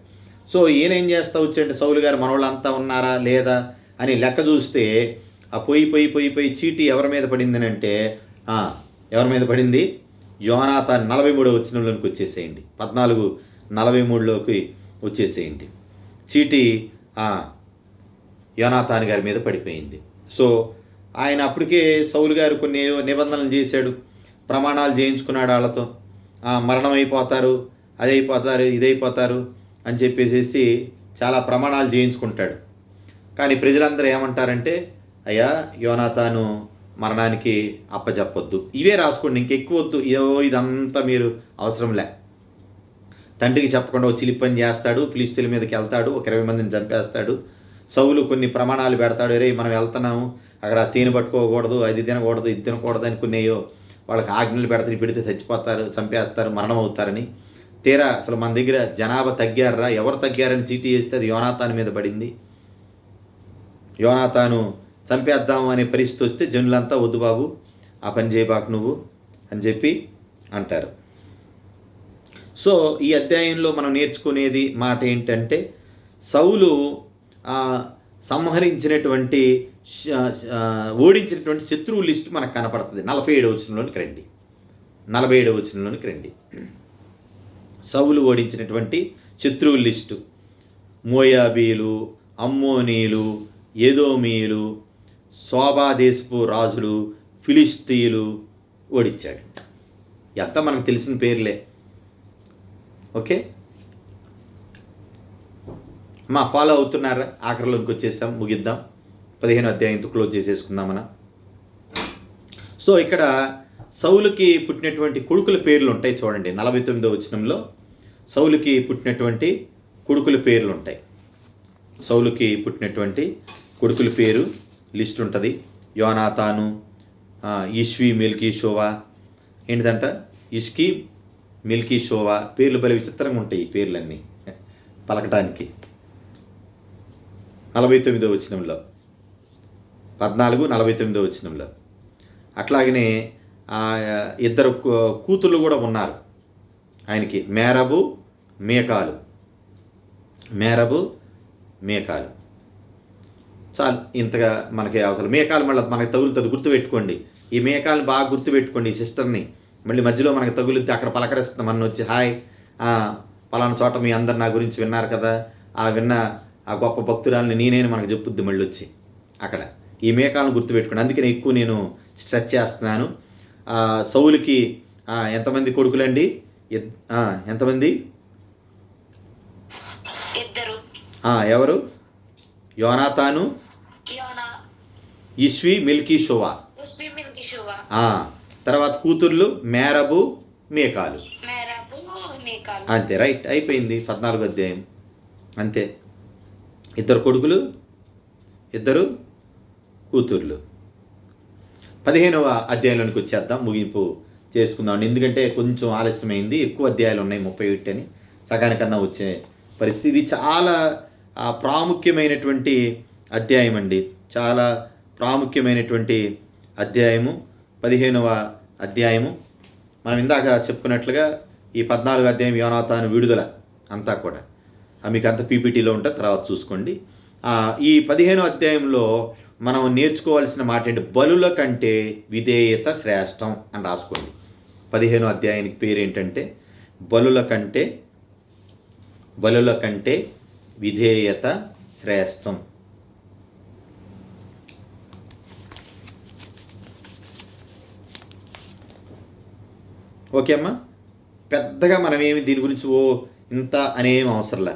సో ఈయన ఏం చేస్తా వచ్చాడంటే సౌలు గారు మనోళ్ళంతా ఉన్నారా లేదా అని లెక్క చూస్తే ఆ పోయి చీటీ ఎవరి మీద పడింది అంటే ఎవరి మీద పడింది, యోనాతాను 43వ వచనంలోకి వచ్చేసేయండి. 14:43లోకి వచ్చేసేయండి. చీటీ యోనాతాను గారి మీద పడిపోయింది. సో ఆయన అప్పటికే సౌలు గారు కొన్ని నిబంధనలు చేశాడు, ప్రమాణాలు చేయించుకున్నాడు వాళ్ళతో. మరణం అయిపోతారు, అదైపోతారు, ఇదైపోతారు అని చెప్పేసి చాలా ప్రమాణాలు చేయించుకుంటాడు. కానీ ప్రజలందరూ ఏమంటారంటే, అయ్యా యోనాతాను మరణానికి అప్పచెప్పొద్దు, ఇవే రాసుకోండి, ఇంకెక్కువ వద్దు, ఇదంతా మీరు అవసరం లే. తండ్రికి చెప్పకుండా ఒక చిలిప్ పని చేస్తాడు, ఫిలిష్తీయుల మీదకి వెళ్తాడు, ఒక 20 మందిని చంపేస్తాడు. సౌలు కొన్ని ప్రమాణాలు పెడతాడు, రే మనం వెళ్తున్నాము, అక్కడ తేనె పట్టుకోకూడదు, అది తినకూడదు, ఇది తినకూడదు అనుకునేయో వాళ్ళకి ఆజ్ఞలు పెడితే చచ్చిపోతారు, చంపేస్తారు, మరణం అవుతారని. తీరా అసలు మన దగ్గర జనాభా తగ్గారా, ఎవరు తగ్గారని చీటీ వేస్తే అది యోనాతాను మీద పడింది. యోనాతాను చంపేద్దాము అనే పరిస్థితి వస్తే జనులంతా వద్దు బాబు ఆ పని చేయబాకు నువ్వు అని చెప్పి అంటారు. సో ఈ అధ్యాయంలో మనం నేర్చుకునేది మాట ఏంటంటే, సౌలు సంహరించినటువంటి ఓడించినటువంటి శత్రువు లిస్టు మనకు కనపడుతుంది. 47వ వచనంలోనికి రండి. 47వ వచనంలోనికి రండి. సౌలు ఓడించినటువంటి శత్రువుల లిస్టు, మోయాబీలు, అమ్మోనీయులు, ఏదోమీయులు, శోభాదేశపు రాజులు, ఫిలిస్తీయులు ఓడించాడు. ఎంత మనకు తెలిసిన పేర్లే. ఓకే, మా ఫాలో అవుతున్నారా? ఆఖరిలోకి వచ్చేసాం, ముగిద్దాం. 15వ అధ్యాయంతో క్లోజ్ చేసేసుకుందాం మనం. సో ఇక్కడ సౌలుకి పుట్టినటువంటి కొడుకుల పేర్లు ఉంటాయి చూడండి. 49వ వచనంలో సౌలుకి పుట్టినటువంటి కొడుకుల పేర్లు ఉంటాయి. సౌలుకి పుట్టినటువంటి కొడుకుల పేరు లిస్ట్ ఉంటుంది. యోనాతాను, ఇష్వి, మిల్కీ షోవా. ఏంటిదంట? ఇష్కి, మిల్కీ షోవా. పేర్లు భలే విచిత్రంగా ఉంటాయి ఈ పేర్లన్నీ పలకటానికి. 49వ వచనంలో 14, 49వ వచనంలో. అట్లాగనే ఇద్దరు కూతుళ్ళు కూడా ఉన్నారు ఆయనకి, మేరబు, మేకాలు. మేరబు, మేకాలు. చాలు, ఇంతగా మనకి అవసరం. మేకాలు మళ్ళీ మనకు తగులుతుంది, గుర్తుపెట్టుకోండి. ఈ మేకాలు బాగా గుర్తుపెట్టుకోండి. ఈ సిస్టర్ని మళ్ళీ మధ్యలో మనకు తగులుద్ది, అక్కడ పలకరిస్తుంది మన వచ్చి, హాయ్ పలానా చోట మీ అందరు నా గురించి విన్నారు కదా, విన్న ఆ గొప్ప భక్తురాలని నేనేని మనకు చెప్పుద్ది మళ్ళీ వచ్చి అక్కడ. ఈ మేకాలను గుర్తుపెట్టుకోండి. అందుకని ఎక్కువ నేను స్ట్రెచ్ చేస్తున్నాను. సౌలుకి ఎంతమంది కొడుకులండి? ఎంతమంది? ఇద్దరు. ఎవరు? యోనాతాను, ఇష్వి, మిల్కీ షోవా. తర్వాత కూతుర్లు మేరబు, మేకాలు. అంతే, రైట్, అయిపోయింది 14వ అధ్యాయం. అంతే, ఇద్దరు కొడుకులు, ఇద్దరు కూతుర్లు. 15వ అధ్యాయంలోనికి వచ్చేద్దాం, ముగింపు చేసుకుందాం. ఎందుకంటే కొంచెం ఆలస్యమైంది, ఎక్కువ అధ్యాయాలు ఉన్నాయి, 31 అని, సగానికన్నా వచ్చే పరిస్థితి. ఇది చాలా ప్రాముఖ్యమైనటువంటి అధ్యాయం అండి, చాలా ప్రాముఖ్యమైనటువంటి అధ్యాయము 15వ అధ్యాయము. మనం ఇందాక చెప్పుకున్నట్లుగా ఈ 14వ అధ్యాయం యోనాతాను విడుదల అంతా కూడా మీకు అంత పీపీటీలో ఉంటే తర్వాత చూసుకోండి. ఈ 15వ అధ్యాయంలో మనం నేర్చుకోవాల్సిన మాట ఏంటి? బలుల కంటే విధేయత శ్రేష్టం అని రాసుకోండి. 15వ అధ్యాయానికి పేరు ఏంటంటే బలుల కంటే విధేయత శ్రేష్టం. ఓకే అమ్మా, పెద్దగా మనమేమి దీని గురించి ఇంత అనేం అవసరంలే.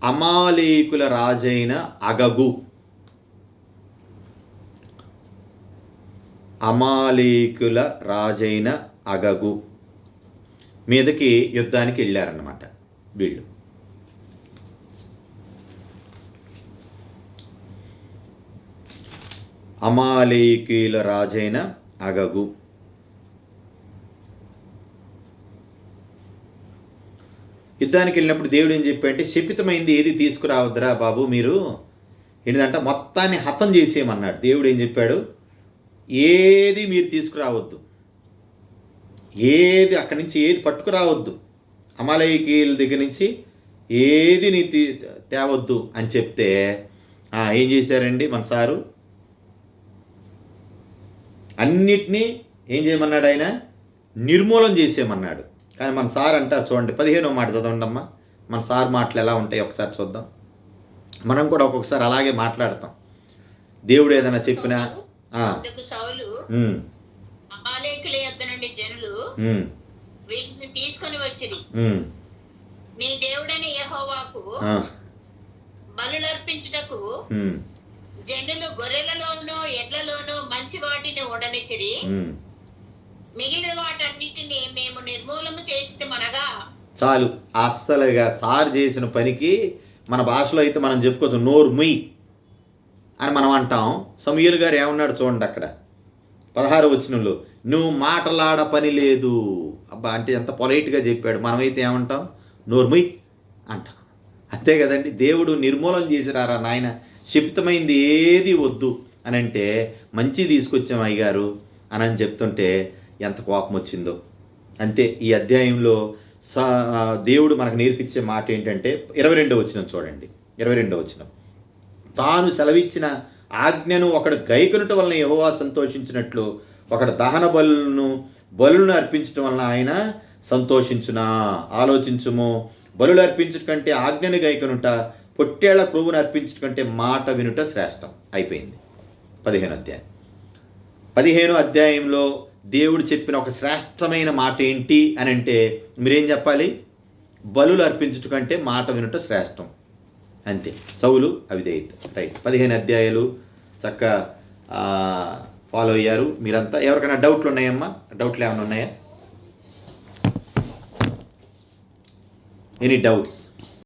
అమాలేకుల రాజైన అగగు, అమాలేకుల రాజైన అగగు మీదకి యుద్ధానికి వెళ్ళారన్నమాట వీళ్ళు. అమాలేకుల రాజైన అగగు. యుద్ధానికి వెళ్ళినప్పుడు దేవుడు ఏం చెప్పాడంటే, శపితమైంది ఏది తీసుకురావద్దురా బాబు, మీరు ఏంటంటే మొత్తాన్ని హతం చేసేయమన్నాడు. దేవుడు ఏం చెప్పాడు? ఏది మీరు తీసుకురావద్దు, ఏది అక్కడి నుంచి ఏది పట్టుకురావద్దు, అమాలేకీయుల దగ్గర నుంచి ఏది నీ తేవద్దు అని చెప్తే ఏం చేశారండి మన సారు? అన్నిటినీ ఏం చేయమన్నాడు ఆయన? నిర్మూలన చేసేయమన్నాడు. కానీ మన సార్ అంటారు చూడండి, 15వ మాట చదవండి అమ్మా. మన సార్ మాటలు ఎలా ఉంటాయి ఒకసారి చూద్దాం. మనం కూడా ఒక్కొక్కసారి అలాగే మాట్లాడతాం. దేవుడు ఏదైనా చెప్పినా సౌలు అమాలేకుల యొద్ద నుండి జనులు వీటిని తీసుకొని వచ్చిరి, నీ దేవుడైన యెహోవాకు బలులర్పించుటకు జనులు గొర్రెలలోనూ ఎడ్లలోనూ మంచి వాటిని ఉండనిచ్చిరి, మిగిలిన వాటన్నిటిని మేము నిర్మూలన చేస్తామనగా. చాలు, అస్సలుగా సార్ చేసిన పనికి మన భాషలో అయితే మనం చెప్పుకోవచ్చు, నోరు ముయ్ అని మనం అంటాం. సమూయేలు గారు ఏమన్నాడు చూడండి అక్కడ 16వ వచనంలో, నువ్వు మాటలాడ పని లేదు. అబ్బా, అంటే ఎంత పొలైట్గా చెప్పాడు. మనమైతే ఏమంటాం? నోరు ముయ్ అంటాం. అంతే కదండి. దేవుడు నిర్మూలన చేసిరారా నాయన, శపితమైంది ఏది వద్దు అని అంటే మంచి తీసుకొచ్చాం అయ్యగారు అని చెప్తుంటే ఎంత కోపం వచ్చిందో. అంతే, ఈ అధ్యాయంలో దేవుడు మనకు నేర్పించే మాట ఏంటంటే 22వ వచనం చూడండి. 22వ వచనం, తాను సెలవిచ్చిన ఆజ్ఞను ఒకడు గైకొనుట వలన యెహోవా సంతోషించినట్లు ఒకడు దహన బలులను అర్పించడం వలన ఆయన సంతోషించునా. ఆలోచించుము, బలులు అర్పించడం కంటే ఆజ్ఞను గైకొనుట పొట్టేళ్ల క్రొవ్వును అర్పించడం కంటే మాట వినుట శ్రేష్టం. అయిపోయింది 15 అధ్యాయం. 15 అధ్యాయంలో దేవుడు చెప్పిన ఒక శ్రేష్టమైన మాట ఏంటి అని అంటే మీరేం చెప్పాలి? బలులు అర్పించుట కంటే మాట వినుట శ్రేష్టం. అంతే. సౌలు అవిధేయత. రైట్. 15 అధ్యాయాలు చక్కగా ఫాలో అయ్యారు మీరంతా. ఎవరికైనా డౌట్లు ఉన్నాయమ్మా? డౌట్లు ఏమైనా ఉన్నాయా? Any doubts?